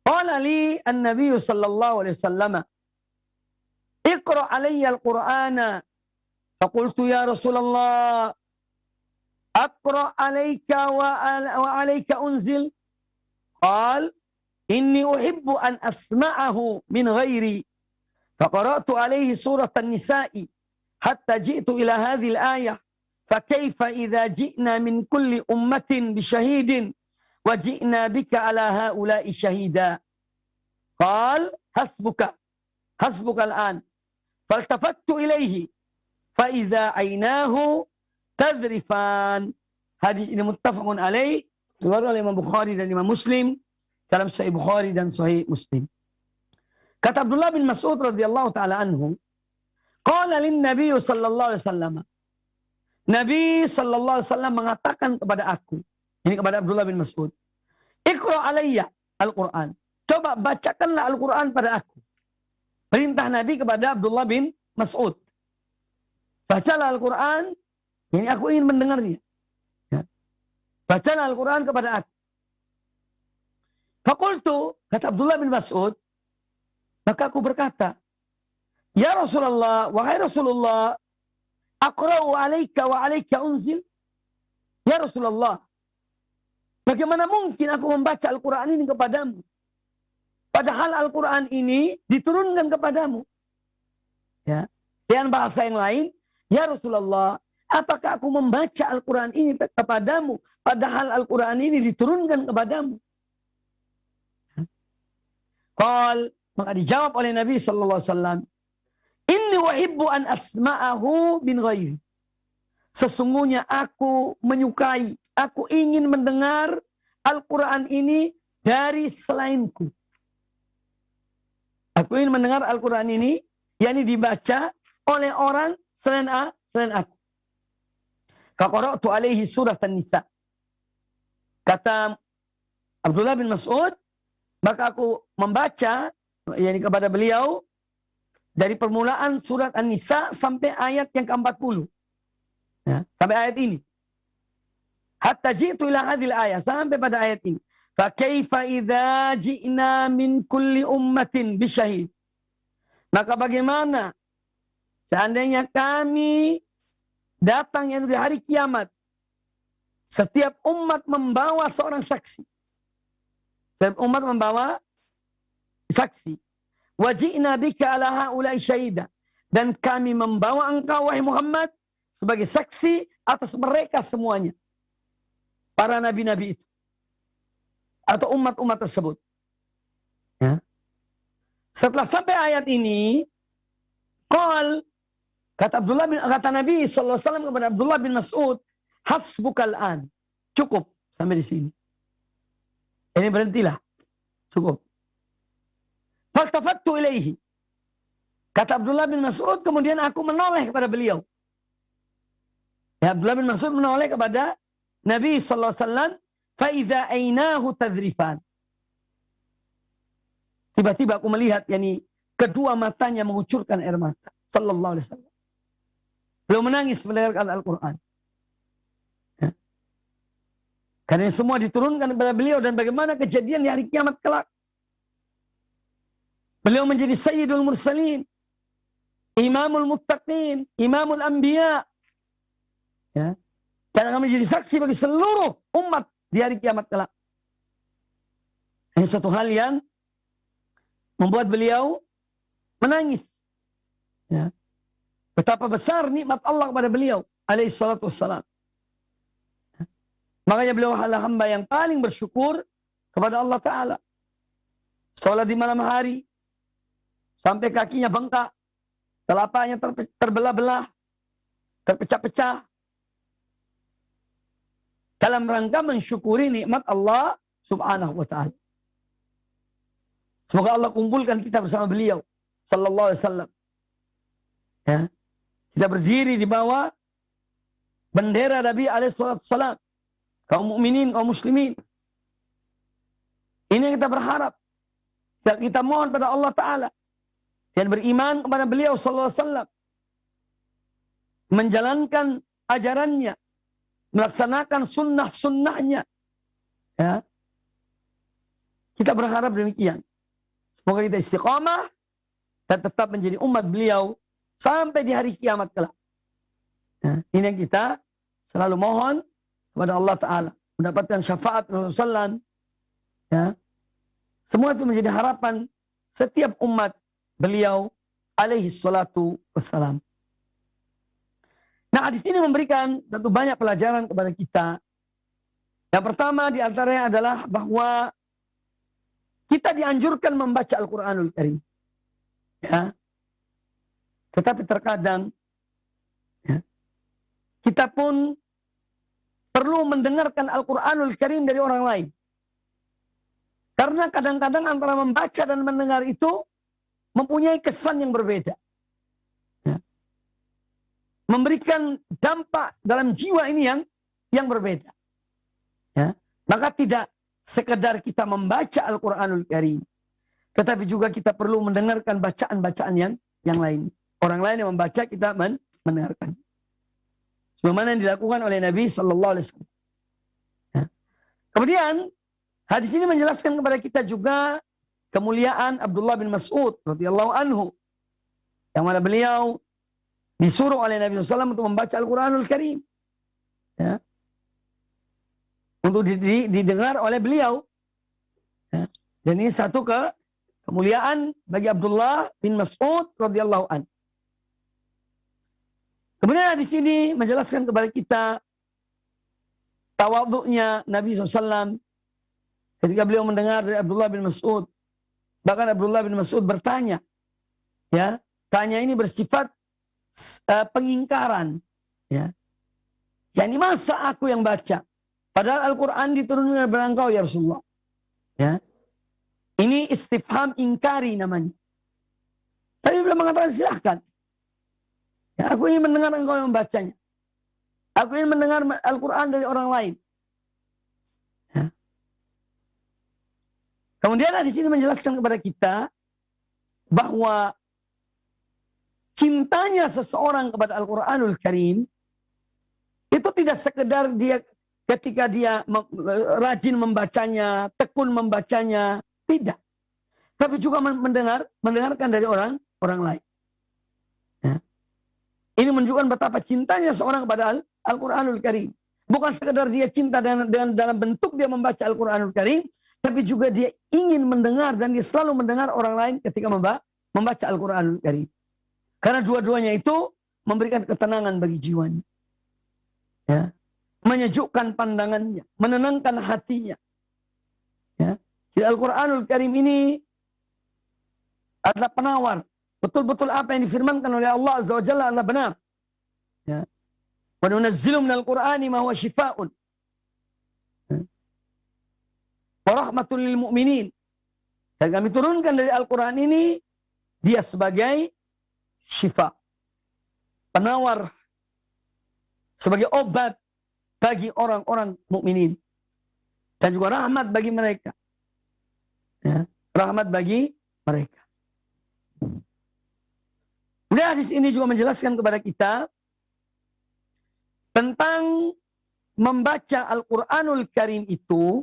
qala li an-nabiy sallallahu alaihi wasallam, iqra alayya al-Qur'ana, faqultu ya Rasulullah, aqra alayka wa alayka unzil, qala inni uhibbu an asma'ahu min ghairi, faqara'tu alayhi surah an-nisa'i hatta ji'tu ila hadhihi al-ayah, fakaifa idza ji'na min kulli ummatin bisyahidin wa ji'na bika ala haula'i syahida. Qal hasbuka al-an. Faltafattu ilayhi fa idza aynahu tadrifan. Hadis ini muttafaqun alaih, riwayat oleh Imam Bukhari dan Imam Muslim dalam Sahih Bukhari dan Sahih Muslim. Kata Abdullah bin Mas'ud radhiyallahu taala anhu, qala lin Nabi sallallahu alaihi wasallam, Nabi sallallahu alaihi wasallam mengatakan kepada aku, ini kepada Abdullah bin Mas'ud, iqra alayya al-Quran. Coba bacakanlah Al-Quran pada aku. Perintah Nabi kepada Abdullah bin Mas'ud. Bacalah Al-Quran, ini aku ingin mendengarnya. Ya. Bacalah Al-Quran kepada aku. Fakultu, kata Abdullah bin Mas'ud, maka aku berkata, ya Rasulullah, wahai Rasulullah, aqra'u alaika wa alaika unzil. Ya Rasulullah, bagaimana mungkin aku membaca Al-Quran ini kepadamu? Padahal Al-Quran ini diturunkan kepadamu. Ya. Dengan bahasa yang lain, ya Rasulullah, apakah aku membaca Al-Quran ini kepadamu? Padahal Al-Quran ini diturunkan kepadamu. Qal, maka dijawab oleh Nabi sallallahu alaihi wasallam, inni uhibbu an asma'ahu min ghairi. Sesungguhnya aku menyukai, aku ingin mendengar Al-Quran ini dari selainku. Aku ingin mendengar Al-Quran ini, yakni dibaca oleh orang selain aku. Faqara'tu alaihi surat An-Nisa. Kata Abdullah bin Mas'ud, maka aku membaca yakni kepada beliau dari permulaan surat An-Nisa sampai ayat yang ke-40. Ya, sampai ayat ini. Hatta ji'tu ila hadhil ayat, sampai pada ayat ini. Fa kaifa idza ji'na min kulli ummatin bisyahid. Maka bagaimana seandainya kami datang yang di hari kiamat, setiap umat membawa seorang saksi. Setiap umat membawa saksi. Waji'na bika ala haula'i syahida. Dan kami membawa engkau wahai Muhammad sebagai saksi atas mereka semuanya. Para nabi-nabi itu. Atau umat-umat tersebut. Ya. Setelah sampai ayat ini, kata Nabi SAW kepada Abdullah bin Mas'ud, hasbukal an. Cukup sampai di sini. Ini berhentilah. Cukup. Faltafattu ilaihi. Kata Abdullah bin Mas'ud, kemudian aku menoleh kepada beliau. Ya, Abdullah bin Mas'ud menoleh kepada Nabi SAW. Fa'idha ainahu tadrifan. Tiba-tiba aku melihat, yakni kedua matanya mengucurkan air mata. Sallallahu alaihi wasallam. Beliau menangis mendengarkan Al-Quran. Ya. Karena semua diturunkan kepada beliau dan bagaimana kejadian di hari kiamat kelak. Beliau menjadi Sayyidul Mursalin, Imamul Muttaqin, Imamul Anbiya. Ya. Dan akan menjadi saksi bagi seluruh umat di hari kiamat kelak. Ini satu hal yang membuat beliau menangis. Ya. Betapa besar nikmat Allah kepada beliau alaihi salatu wassalam. Ya. Makanya beliau adalah hamba yang paling bersyukur kepada Allah Ta'ala. Sholat di malam hari sampai kakinya bengkak, telapanya terbelah-belah, terpecah-pecah, dalam rangka mensyukuri nikmat Allah Subhanahu wa Ta'ala. Semoga Allah kumpulkan kita bersama beliau sallallahu alaihi wasallam. Ya. Kita berdiri di bawah bendera Nabi alaihi wasallam, kaum mukminin, kaum muslimin. Ini yang kita berharap. Kita mohon pada Allah Ta'ala dan beriman kepada beliau sallallahu alaihi wasallam, menjalankan ajarannya, melaksanakan sunnah-sunnahnya. Ya. Kita berharap demikian. Semoga kita istiqamah dan tetap menjadi umat beliau sampai di hari kiamat kelak. Ya. Ini yang kita selalu mohon kepada Allah Ta'ala. Mendapatkan syafaat Rasulullah SAW. Ya. Semua itu menjadi harapan setiap umat beliau alaihi salatu wassalam. Nah, di sini memberikan tentu banyak pelajaran kepada kita. Yang pertama di antaranya adalah bahwa kita dianjurkan membaca Al-Quranul Karim. Ya. Tetapi terkadang ya, kita pun perlu mendengarkan Al-Quranul Karim dari orang lain. Karena kadang-kadang antara membaca dan mendengar itu mempunyai kesan yang berbeda. Memberikan dampak dalam jiwa ini yang berbeda. Ya. Maka tidak sekedar kita membaca Al-Quranul Karim, tetapi juga kita perlu mendengarkan bacaan-bacaan yang lain. Orang lain yang membaca, kita mendengarkan. Sebagaimana yang dilakukan oleh Nabi Sallallahu Alaihi Wasallam. Ya. Kemudian hadis ini menjelaskan kepada kita juga kemuliaan Abdullah bin Mas'ud radhiyallahu anhu, yang mana beliau disuruh oleh Nabi SAW untuk membaca Al-Quranul Karim. Ya. Untuk didengar oleh beliau. Ya. Dan ini satu kemuliaan bagi Abdullah bin Mas'ud radhiyallahu anhu. Kemudian di sini menjelaskan kepada kita tawadhu'nya Nabi SAW ketika beliau mendengar dari Abdullah bin Mas'ud. Bahkan Abdullah bin Mas'ud bertanya. Ya, tanya ini bersifat pengingkaran, ya. Yani masa aku yang baca, padahal Al-Quran diturunkan kepada engkau ya Rasulullah. Ya. Ini istifham ingkari namanya. Tapi beliau mengatakan silahkan. Ya, aku ingin mendengar engkau yang membacanya. Aku ingin mendengar Al-Quran dari orang lain. Ya. Kemudian di sini menjelaskan kepada kita bahwa cintanya seseorang kepada Al-Quranul Karim itu tidak sekedar dia ketika dia rajin membacanya, tekun membacanya, tidak. Tapi juga mendengarkan dari orang lain. Ya. Ini menunjukkan betapa cintanya seorang kepada Al-Quranul Karim. Bukan sekedar dia cinta dengan dalam bentuk dia membaca Al-Quranul Karim, tapi juga dia ingin mendengar dan dia selalu mendengar orang lain ketika membaca Al-Quranul Karim. Karena dua-duanya itu memberikan ketenangan bagi jiwanya. Ya. Menyejukkan pandangannya, menenangkan hatinya. Ya. Jadi Al-Quranul Karim ini adalah penawar. Betul-betul apa yang difirmankan oleh Allah Azza wa Jalla adalah benar. Ya. Wa nunazzilu minal Qur'ani ma huwa shifaa'un. Wa rahmatul lil mu'minin. Dan kami turunkan dari Al-Quran ini, dia sebagai syifa. Penawar. Sebagai obat bagi orang-orang mukminin. Dan juga rahmat bagi mereka. Ya. Rahmat bagi mereka. Kemudian hadis ini juga menjelaskan kepada kita tentang membaca Al-Quranul Karim itu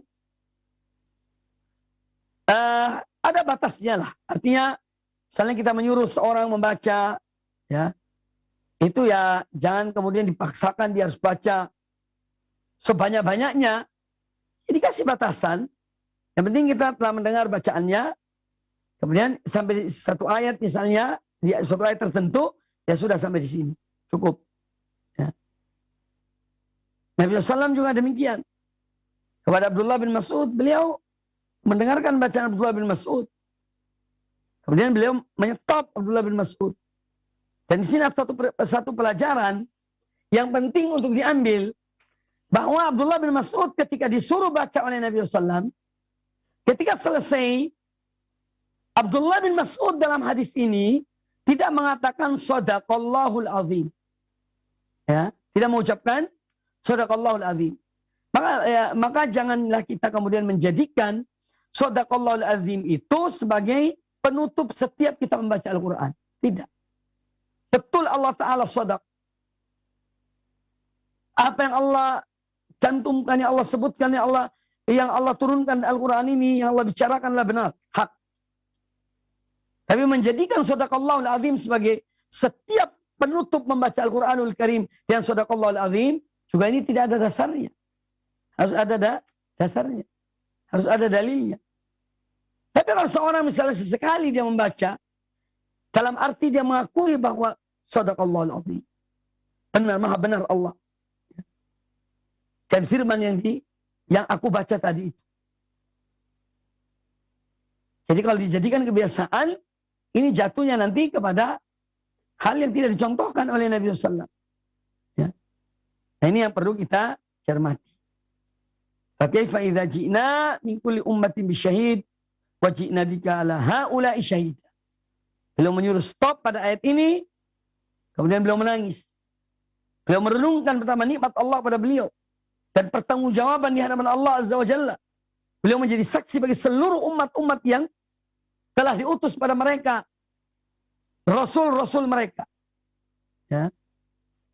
ada batasnya lah. Artinya misalnya kita menyuruh seorang membaca, ya, itu ya jangan kemudian dipaksakan dia harus baca sebanyak-banyaknya. Jadi kasih batasan. Yang penting kita telah mendengar bacaannya. Kemudian sampai satu ayat misalnya, di satu ayat tertentu, ya sudah sampai di sini. Cukup. Ya. Nabi SAW juga demikian. Kepada Abdullah bin Mas'ud, beliau mendengarkan bacaan Abdullah bin Mas'ud. Kemudian beliau menyetop Abdullah bin Mas'ud. Dan di sini ada satu pelajaran yang penting untuk diambil. Bahwa Abdullah bin Mas'ud ketika disuruh baca oleh Nabi SAW, ketika selesai, Abdullah bin Mas'ud dalam hadis ini tidak mengatakan Shadaqallahul Azim. Ya, tidak mengucapkan Shadaqallahul Azim. Maka janganlah kita kemudian menjadikan Shadaqallahul Azim itu sebagai penutup setiap kita membaca Al-Quran. Tidak. Betul Allah Ta'ala shadaq. Apa yang Allah cantumkan, yang Allah sebutkan, yang Allah turunkan Al-Quran ini, yang Allah bicarakanlah benar, hak. Tapi menjadikan Shadaqallahul Azim sebagai setiap penutup membaca Al-Quranul Karim dan Shadaqallahul Azim, juga ini tidak ada dasarnya. Harus ada dasarnya. Harus ada dalilnya. Tapi kalau seorang misalnya sesekali dia membaca, dalam arti dia mengakui bahwa Shadaqallahul Azim. Benar, maha benar Allah. Dan firman yang aku baca tadi itu. Jadi kalau dijadikan kebiasaan, ini jatuhnya nanti kepada hal yang tidak dicontohkan oleh Nabi SAW. Ya. Nah ini yang perlu kita cermati. Fakaifa idza ji'na min kulli ummatin bisyahid wa ji'na bika ala haula'i syahida. Beliau menyuruh stop pada ayat ini, kemudian beliau menangis. Beliau merenungkan pertama nikmat Allah pada beliau dan pertanggungjawaban di hadapan Allah Azza wa Jalla. Beliau menjadi saksi bagi seluruh umat-umat yang telah diutus pada mereka, rasul-rasul mereka. Ya.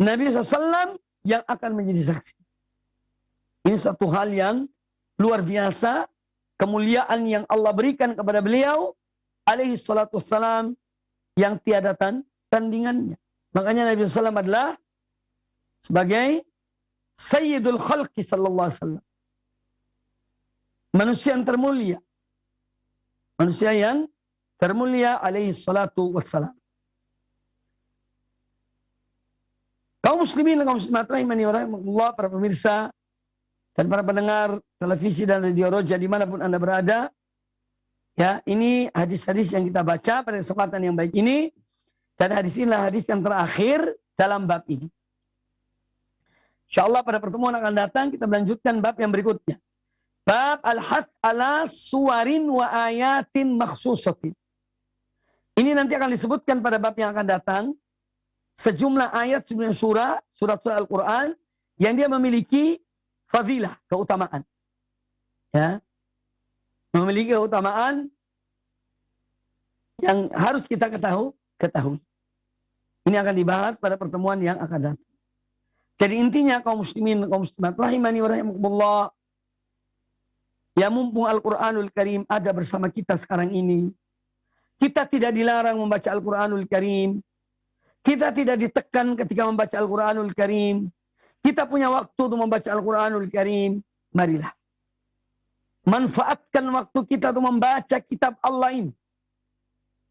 Nabi SAW yang akan menjadi saksi. Ini satu hal yang luar biasa, kemuliaan yang Allah berikan kepada beliau, alaihi salatu wassalam, yang tiada tandingannya. Makanya Nabi SAW adalah sebagai Sayyidul Khalqi sallallahu alaihi wasallam. Manusia yang termulia. Manusia yang termulia alaihi salatu wassalam. Kaum muslimin dan kaum muslimat rahimani wa rahimakumullah, para pemirsa dan para pendengar televisi dan radio Roja dimanapun Anda berada. Ya, ini hadis-hadis yang kita baca pada kesempatan yang baik ini. Dan hadis inilah hadis yang terakhir dalam bab ini. InsyaAllah pada pertemuan akan datang kita melanjutkan bab yang berikutnya. Bab al-hath ala suwarin wa ayatin makhsusatin. Ini nanti akan disebutkan pada bab yang akan datang. Sejumlah ayat, sejumlah surah Al-Quran yang dia memiliki fadilah, keutamaan. Ya. Memiliki keutamaan yang harus kita ketahui. Ini akan dibahas pada pertemuan yang akan datang. Jadi intinya kaum muslimin, kaum muslimat rahimani wa rahimakumullah, ya mumpung Al-Quranul Karim ada bersama kita sekarang ini, kita tidak dilarang membaca Al-Quranul Karim. Kita tidak ditekan ketika membaca Al-Quranul Karim. Kita punya waktu untuk membaca Al-Quranul Karim. Marilah. Manfaatkan waktu kita untuk membaca kitab Allah ini.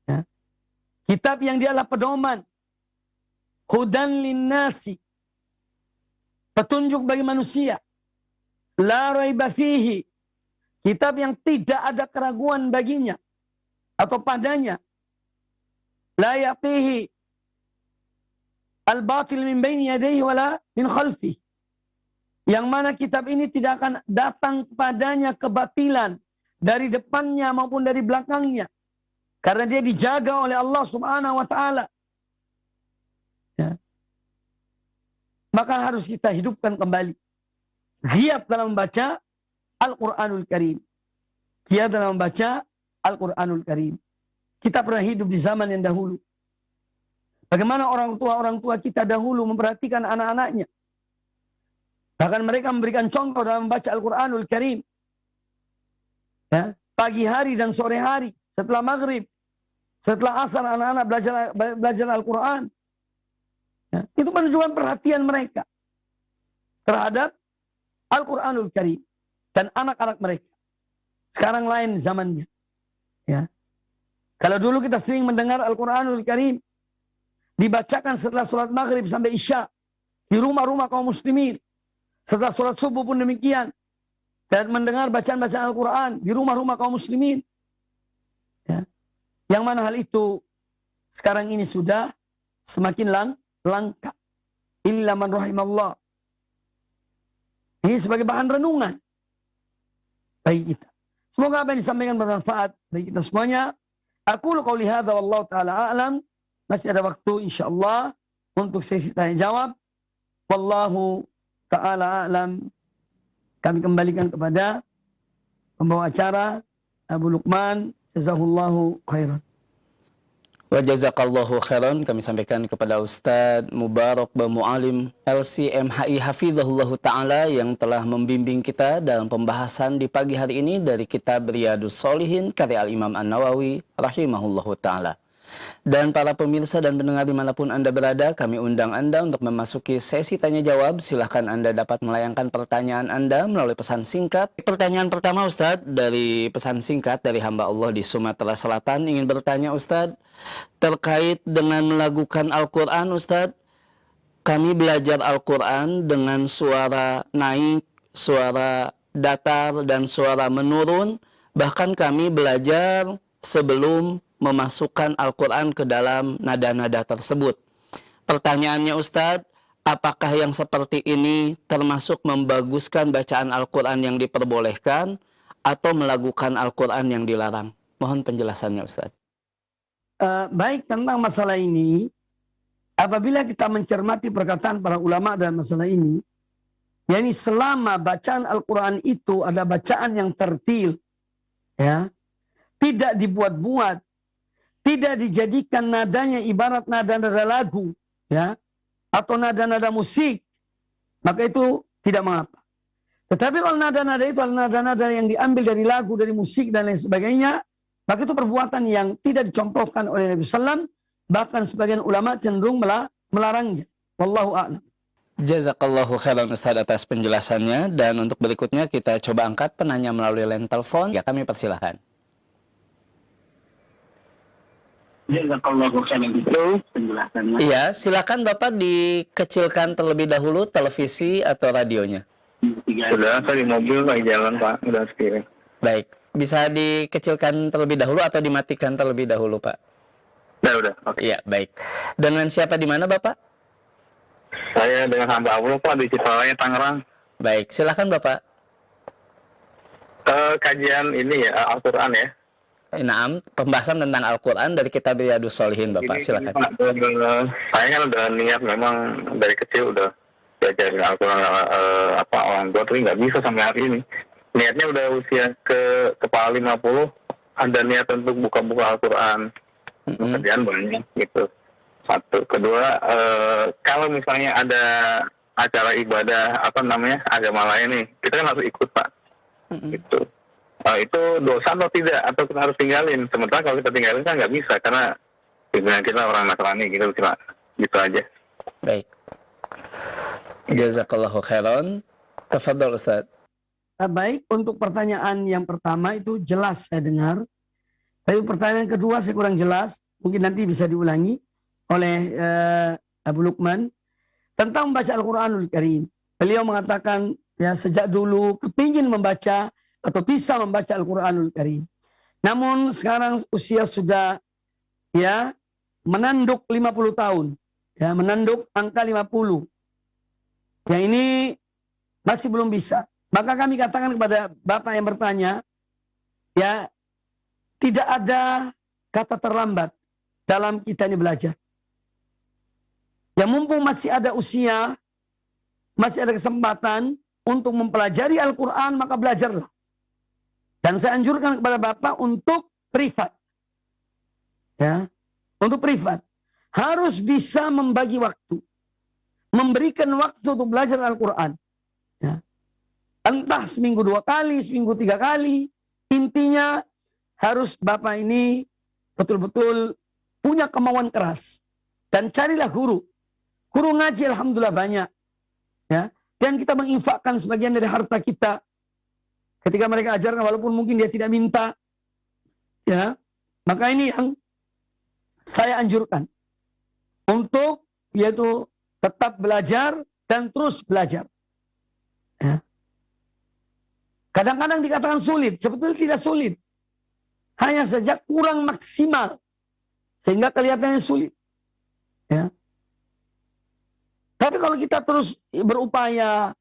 Ya. Kitab yang dia adalah pedoman. Hudan linnasi. Petunjuk bagi manusia. La raiba fihi. Kitab yang tidak ada keraguan baginya. Atau padanya. La ya'tihi al-batil min baini yadayhi wala min khalfi. Yang mana kitab ini tidak akan datang kepadanya kebatilan dari depannya maupun dari belakangnya. Karena dia dijaga oleh Allah Subhanahu wa taala. Ya. Maka harus kita hidupkan kembali. Giat dalam membaca Al-Quranul Karim. Giat dalam membaca Al-Quranul Karim. Kita pernah hidup di zaman yang dahulu. Bagaimana orang tua kita dahulu memperhatikan anak-anaknya. Bahkan mereka memberikan contoh dalam membaca Al-Quranul Karim. Ya, pagi hari dan sore hari. Setelah maghrib. Setelah asar anak-anak belajar Al-Quran. Ya, itu menunjukkan perhatian mereka. Terhadap Al-Quranul Karim. Dan anak-anak mereka. Sekarang lain zamannya. Ya. Kalau dulu kita sering mendengar Al-Quranul Karim. Dibacakan setelah sholat maghrib sampai isya. Di rumah-rumah kaum muslimin. Setelah sholat subuh pun demikian. Dan mendengar bacaan-bacaan Al-Quran di rumah-rumah kaum muslimin. Ya. Yang mana hal itu sekarang ini sudah semakin langka. Illa man rahimallah. Ini sebagai bahan renungan bagi kita. Semoga apa yang disampaikan bermanfaat bagi kita semuanya. Aku qauli hadza wallahu taala a'lam. Masih ada waktu insyaallah untuk sesi tanya jawab. Wallahu ta'ala a'lam. Kami kembalikan kepada pembawa acara Abu Luqman, jazahullahu khairan. Wa jazakallahu khairan. Kami sampaikan kepada Ustadz Mubarak Mu'alim LCMHI Hafizahullahu Ta'ala yang telah membimbing kita dalam pembahasan di pagi hari ini dari kitab Riyadus Shalihin karya Al-Imam An-Nawawi rahimahullahu ta'ala. Dan para pemirsa dan pendengar dimanapun Anda berada, kami undang Anda untuk memasuki sesi tanya jawab. Silahkan Anda dapat melayangkan pertanyaan Anda melalui pesan singkat. Pertanyaan pertama Ustadz dari pesan singkat dari hamba Allah di Sumatera Selatan ingin bertanya Ustadz terkait dengan melakukan Al-Quran. Ustadz, kami belajar Al-Quran dengan suara naik, suara datar, dan suara menurun. Bahkan kami belajar sebelum memasukkan Al-Quran ke dalam nada-nada tersebut. Pertanyaannya Ustadz, apakah yang seperti ini termasuk membaguskan bacaan Al-Quran yang diperbolehkan atau melakukan Al-Quran yang dilarang? Mohon penjelasannya Ustadz. Baik, tentang masalah ini, apabila kita mencermati perkataan para ulama dalam masalah ini, yakni selama bacaan Al-Quran itu ada bacaan yang tertil, ya, tidak dibuat-buat, tidak dijadikan nadanya ibarat nada-nada lagu, ya, atau nada-nada musik, maka itu tidak mengapa. Tetapi kalau nada-nada itu adalah nada-nada yang diambil dari lagu, dari musik dan lain sebagainya, maka itu perbuatan yang tidak dicontohkan oleh Nabi SAW, bahkan sebagian ulama cenderung melarangnya. Wallahu a'lam. Jazakallahu khairan Ustaz atas penjelasannya. Dan untuk berikutnya kita coba angkat penanya melalui line telepon. Ya, kami persilahkan. Jazakallahu khairan itu penjelasannya. Iya, silakan Bapak dikecilkan terlebih dahulu televisi atau radionya. Sudah, saya di mobil lagi jalan Pak, udah sekira. Baik, bisa dikecilkan terlebih dahulu atau dimatikan terlebih dahulu Pak? Udah, oke. Iya, baik. Dengan siapa di mana Bapak? Saya dengan hamba Allah Pak di Ciparai, Tangerang. Baik, silakan Bapak. Kajian ini ya, Al-Quran ya. Naam, pembahasan tentang Al-Quran dari kitab Riyadus Shalihin Bapak, silakan. Pak, saya kan udah niat memang dari kecil udah diajarin Al-Quran orang tua, tapi nggak bisa sampai hari ini. Niatnya udah usia ke kepala 50, ada niat untuk buka-buka Al-Quran. Pekerjaan banyak gitu. Satu. Kedua, kalau misalnya ada acara ibadah agama lain nih, kita kan harus ikut, Pak. Gitu. Itu dosa atau tidak, atau kita harus tinggalin? Sementara kalau kita tinggalin kan nggak bisa, karena pimpinan kita orang Nasrani gitu, cuma gitu aja. Baik. Jazakallahu khairan. Tafadhol Ustaz. Baik, untuk pertanyaan yang pertama itu jelas saya dengar. Tapi pertanyaan kedua saya kurang jelas, mungkin nanti bisa diulangi oleh Abu Lukman tentang membaca Al-Quranul Karim. Beliau mengatakan ya sejak dulu kepingin membaca atau bisa membaca Al-Quranul Karim. Namun sekarang usia sudah ya menanduk 50 tahun. Ya, menanduk angka 50. Ya ini masih belum bisa. Maka kami katakan kepada Bapak yang bertanya, ya tidak ada kata terlambat dalam kita ini belajar. Ya mumpung masih ada usia, masih ada kesempatan untuk mempelajari Al-Quran, maka belajarlah. Dan saya anjurkan kepada Bapak untuk privat. Ya, untuk privat. Harus bisa membagi waktu. Memberikan waktu untuk belajar Al-Quran. Ya. Entah seminggu 2 kali, seminggu 3 kali. Intinya harus Bapak ini betul-betul punya kemauan keras. Dan carilah guru. Guru ngaji alhamdulillah banyak. Ya. Dan kita menginfakkan sebagian dari harta kita. Ketika mereka ajarkan walaupun mungkin dia tidak minta. Ya. Maka ini yang saya anjurkan. Untuk yaitu tetap belajar dan terus belajar. Ya. Kadang-kadang dikatakan sulit. Sebetulnya tidak sulit. Hanya saja kurang maksimal. Sehingga kelihatannya sulit. Ya. Tapi kalau kita terus berupaya,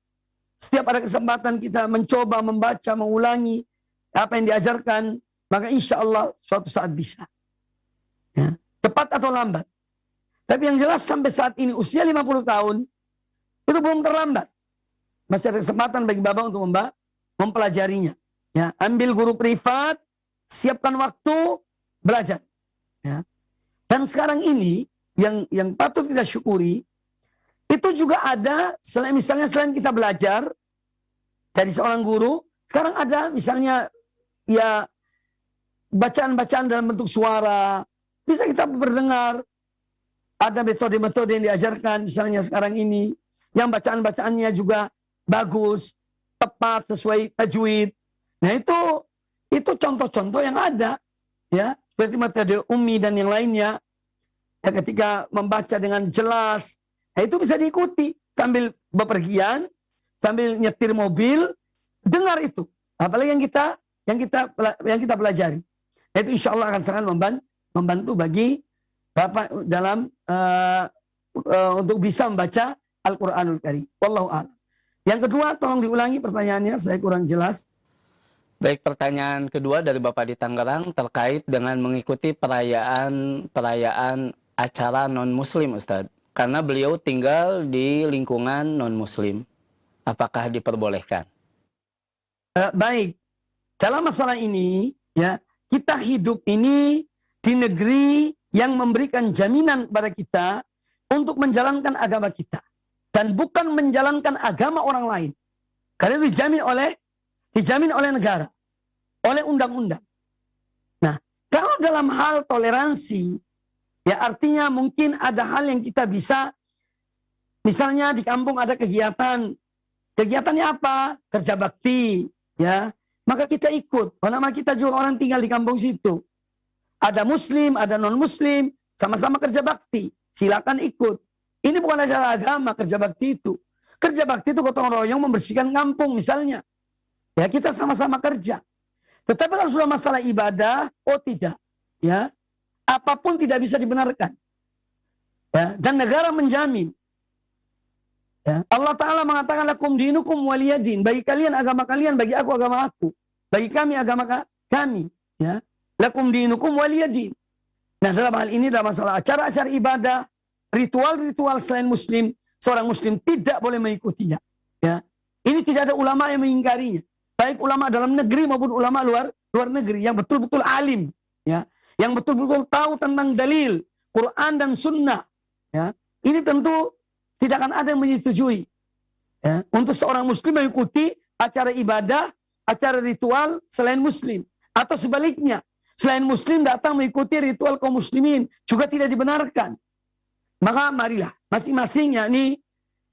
setiap ada kesempatan kita mencoba, membaca, mengulangi apa yang diajarkan, maka insya Allah suatu saat bisa. Ya. Cepat atau lambat. Tapi yang jelas sampai saat ini usia 50 tahun, itu belum terlambat. Masih ada kesempatan bagi Bapak untuk mempelajarinya. Ya. Ambil guru privat, siapkan waktu, belajar. Ya. Dan sekarang ini, yang patut kita syukuri, itu juga ada, selain kita belajar dari seorang guru, sekarang ada misalnya ya bacaan-bacaan dalam bentuk suara, bisa kita berdengar. Ada metode-metode yang diajarkan misalnya sekarang ini, yang bacaan-bacaannya juga bagus, tepat, sesuai tajwid. Nah itu contoh-contoh yang ada, ya seperti metode Ummi dan yang lainnya. Ya, ketika membaca dengan jelas, nah, itu bisa diikuti sambil bepergian, sambil nyetir mobil, dengar itu. Apalagi yang kita pelajari. Nah, itu insya Allah akan sangat membantu bagi Bapak dalam untuk bisa membaca Al-Quranul Karim. Wallahu a'lam. Yang kedua, tolong diulangi pertanyaannya, saya kurang jelas. Baik, pertanyaan kedua dari Bapak di Tangerang terkait dengan mengikuti perayaan acara non-muslim, Ustadz. Karena beliau tinggal di lingkungan non-muslim. Apakah diperbolehkan? Baik. Dalam masalah ini, ya kita hidup ini di negeri yang memberikan jaminan kepada kita untuk menjalankan agama kita. Dan bukan menjalankan agama orang lain. Karena itu dijamin oleh negara. Oleh undang-undang. Nah, kalau dalam hal toleransi, ya artinya mungkin ada hal yang kita bisa, misalnya di kampung ada kegiatan. Kegiatannya apa? Kerja bakti. Ya, maka kita ikut. Karena kita juga orang tinggal di kampung situ. Ada muslim, ada non-muslim, sama-sama kerja bakti. Silakan ikut. Ini bukan acara agama, kerja bakti itu. Kerja bakti itu gotong royong membersihkan kampung misalnya. Ya kita sama-sama kerja. Tetapi kalau sudah masalah ibadah, oh tidak. Ya, apapun tidak bisa dibenarkan. Ya, dan negara menjamin. Ya, Allah Ta'ala mengatakan lakum dinukum waliyadin. Bagi kalian agama kalian, bagi aku agama aku. Bagi kami agama kami. Ya. Lakum dinukum waliyadin. Nah dalam hal ini dalam masalah acara-acara ibadah, ritual-ritual selain muslim, seorang muslim tidak boleh mengikutinya. Ya. Ini tidak ada ulama yang mengingkarinya. Baik ulama dalam negeri maupun ulama luar negeri yang betul-betul alim, ya, yang betul-betul tahu tentang dalil Quran dan Sunnah. Ya. Ini tentu tidak akan ada yang menyetujui. Ya. Untuk seorang muslim mengikuti acara ibadah, acara ritual selain muslim. Atau sebaliknya, selain muslim datang mengikuti ritual kaum muslimin, juga tidak dibenarkan. Maka marilah masing-masing, yakni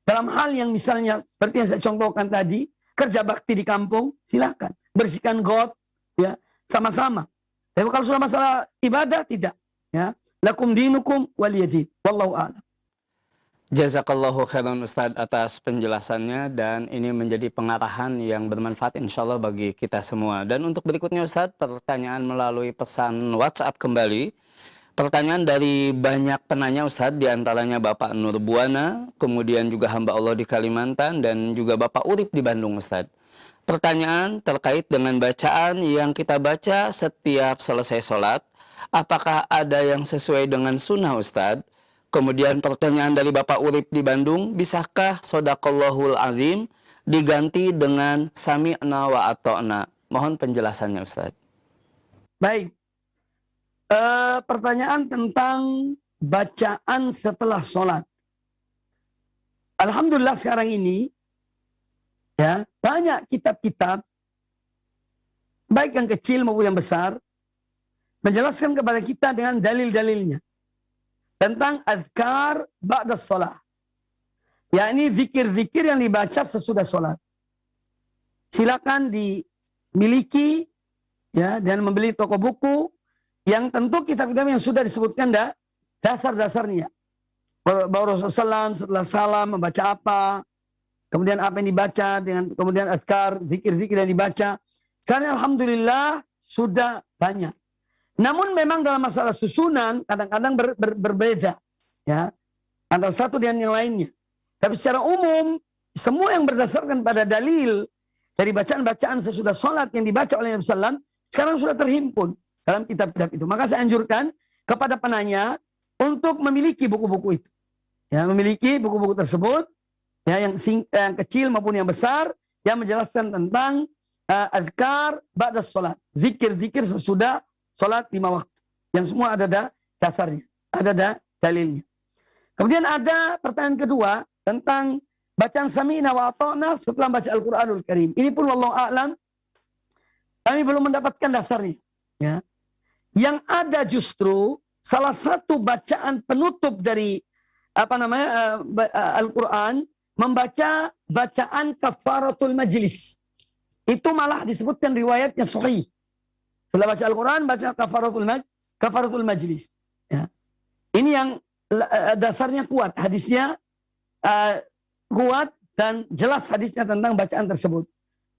dalam hal yang misalnya seperti yang saya contohkan tadi, kerja bakti di kampung, silakan. Bersihkan got, ya, sama-sama. Tapi kalau sudah masalah ibadah, tidak. Ya. Lakum dinukum waliyadin. Wallahu a'lam. Jazakallahu khairan Ustadz atas penjelasannya, dan ini menjadi pengarahan yang bermanfaat insya Allah bagi kita semua. Dan untuk berikutnya Ustadz, pertanyaan melalui pesan WhatsApp kembali. Pertanyaan dari banyak penanya Ustadz, diantaranya Bapak Nur Buana, kemudian juga hamba Allah di Kalimantan, dan juga Bapak Urip di Bandung Ustadz. Pertanyaan terkait dengan bacaan yang kita baca setiap selesai sholat, apakah ada yang sesuai dengan sunnah Ustadz? Kemudian pertanyaan dari Bapak Urip di Bandung, bisakah sodaqallahul azim diganti dengan sami'na wa ata'na? Mohon penjelasannya Ustadz. Baik. Pertanyaan tentang bacaan setelah sholat. Alhamdulillah sekarang ini, ya, banyak kitab-kitab, baik yang kecil maupun yang besar, menjelaskan kepada kita dengan dalil-dalilnya tentang azkar ba'da sholat, yakni zikir-zikir yang dibaca sesudah sholat. Silakan dimiliki, ya, dan membeli toko buku yang tentu kitab-kitab yang sudah disebutkan dasar-dasarnya. Bahwa Rasulullah SAW setelah salam membaca apa, kemudian apa yang dibaca, dengan kemudian azkar, zikir-zikir yang dibaca. Sekarang alhamdulillah sudah banyak. Namun memang dalam masalah susunan kadang-kadang berbeda, ya, antara satu dengan yang lainnya. Tapi secara umum semua yang berdasarkan pada dalil dari bacaan-bacaan sesudah sholat yang dibaca oleh Nabi SAW sekarang sudah terhimpun dalam kitab-kitab itu. Maka saya anjurkan kepada penanya untuk memiliki buku-buku itu, ya, memiliki buku-buku tersebut, ya, yang kecil maupun yang besar, yang menjelaskan tentang azkar ba'da sholat, zikir-zikir sesudah sholat 5 waktu, yang semua ada dasarnya, ada dalilnya. Kemudian ada pertanyaan kedua tentang bacaan sami'na wa ata'na setelah baca Al-Quranul Karim. Ini pun wallahu a'lam, kami belum mendapatkan dasarnya. Ya. Yang ada justru salah satu bacaan penutup dari Al-Quran, membaca bacaan kafaratul majlis. Itu malah disebutkan riwayatnya sahih. Setelah baca Al-Quran, baca kafaratul majlis. Ya. Ini yang dasarnya kuat, hadisnya kuat dan jelas hadisnya tentang bacaan tersebut.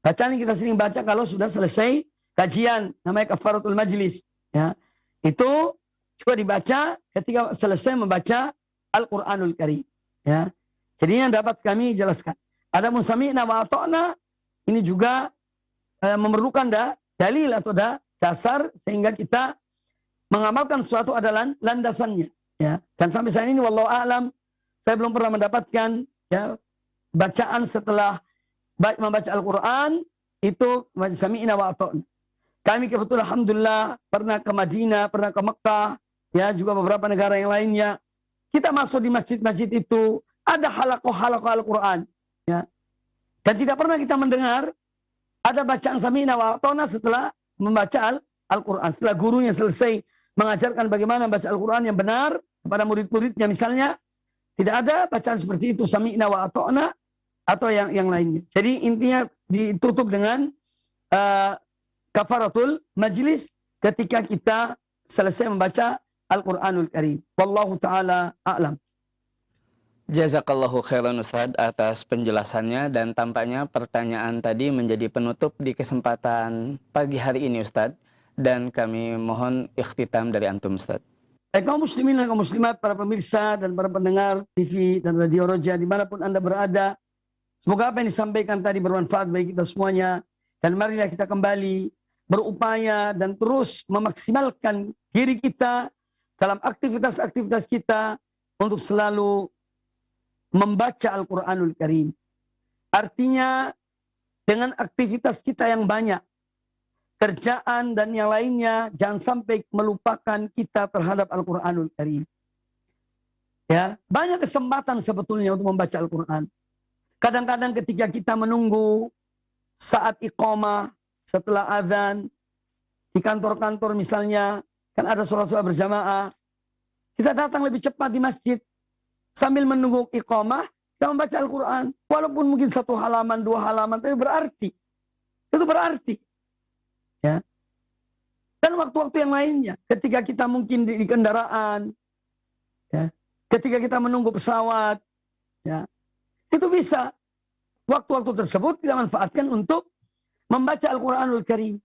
Bacaan yang kita sering baca kalau sudah selesai kajian, namanya kafaratul majlis. Ya. Itu juga dibaca ketika selesai membaca Al-Quranul Karim. Ya. Jadi yang dapat kami jelaskan. Ada sami'na wa ata'na, ini juga memerlukan dalil atau dasar sehingga kita mengamalkan sesuatu adalah landasannya. Ya. Dan sampai saat ini wallahu a'lam, saya belum pernah mendapatkan, ya, bacaan setelah membaca Al-Quran itu sami'na wa ata'na. Kami kebetulan alhamdulillah pernah ke Madinah, pernah ke Mekah, ya, juga beberapa negara yang lainnya. Kita masuk di masjid-masjid itu, ada halakoh Al-Quran. Ya. Dan tidak pernah kita mendengar ada bacaan sami'na wa ata'na setelah membaca Al-Quran. Setelah gurunya selesai mengajarkan bagaimana baca Al-Quran yang benar kepada murid-muridnya misalnya, tidak ada bacaan seperti itu, sami'na wa ata'na atau yang lainnya. Jadi intinya ditutup dengan kafaratul majlis ketika kita selesai membaca Al-Quranul Karim. Wallahu ta'ala a'lam. Jazakallahu khairan Ustadz atas penjelasannya, dan tampaknya pertanyaan tadi menjadi penutup di kesempatan pagi hari ini Ustadz, dan kami mohon ikhtitam dari antum Ustadz. Kaum muslimin dan kaum muslimat, para pemirsa dan para pendengar TV dan Radio Roja dimanapun Anda berada, semoga apa yang disampaikan tadi bermanfaat bagi kita semuanya, dan marilah kita kembali berupaya dan terus memaksimalkan diri kita dalam aktivitas-aktivitas kita untuk selalu membaca Al-Quranul Karim. Artinya dengan aktivitas kita yang banyak, kerjaan dan yang lainnya, jangan sampai melupakan kita terhadap Al-Quranul Karim. Ya, banyak kesempatan sebetulnya untuk membaca Al-Quran. Kadang-kadang ketika kita menunggu saat iqamah, setelah azan, di kantor-kantor misalnya, kan ada sholat-sholat berjamaah, kita datang lebih cepat di masjid. Sambil menunggu iqamah, kita membaca Al-Quran. Walaupun mungkin 1 halaman, 2 halaman, tapi berarti. Itu berarti. Ya. Dan waktu-waktu yang lainnya, ketika kita mungkin di kendaraan, ya, ketika kita menunggu pesawat, ya, itu bisa. Waktu-waktu tersebut kita manfaatkan untuk membaca Al-Quranul Karim.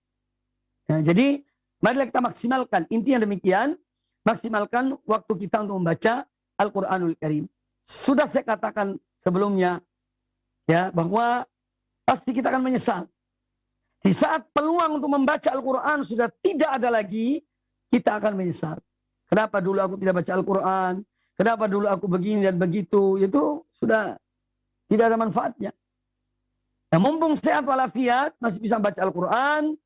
Ya, jadi, marilah kita maksimalkan. Intinya demikian, maksimalkan waktu kita untuk membaca Al-Quranul Karim. Sudah saya katakan sebelumnya, ya, bahwa pasti kita akan menyesal. Di saat peluang untuk membaca Al-Quran sudah tidak ada lagi, kita akan menyesal. Kenapa dulu aku tidak baca Al-Quran? Kenapa dulu aku begini dan begitu? Itu sudah tidak ada manfaatnya. Nah, mumpung sehat walafiat, masih bisa baca Al-Quran,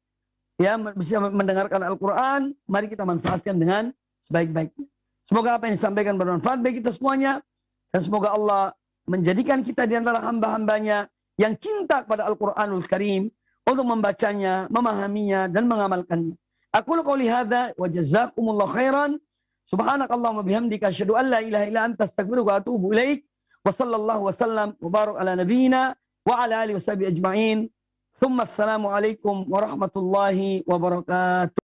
ya, bisa mendengarkan Al-Quran, mari kita manfaatkan dengan sebaik-baiknya. Semoga apa yang disampaikan bermanfaat bagi kita semuanya, dan semoga Allah menjadikan kita di antara hamba-hambanya yang cinta kepada Al-Quranul Karim untuk membacanya, memahaminya, dan mengamalkannya. Aku qouli hadza wa jazakumullah khairan. Subhanakallahumma bihamdika asyhadu an la ilaha illa anta astaghfiruka wa atubu ilaik. Wa sallallahu wasallam wa barak ala nabiyyina wa ala alihi washabihi ajma'in. Tsumma assalamu alaikum warahmatullahi wabarakatuh.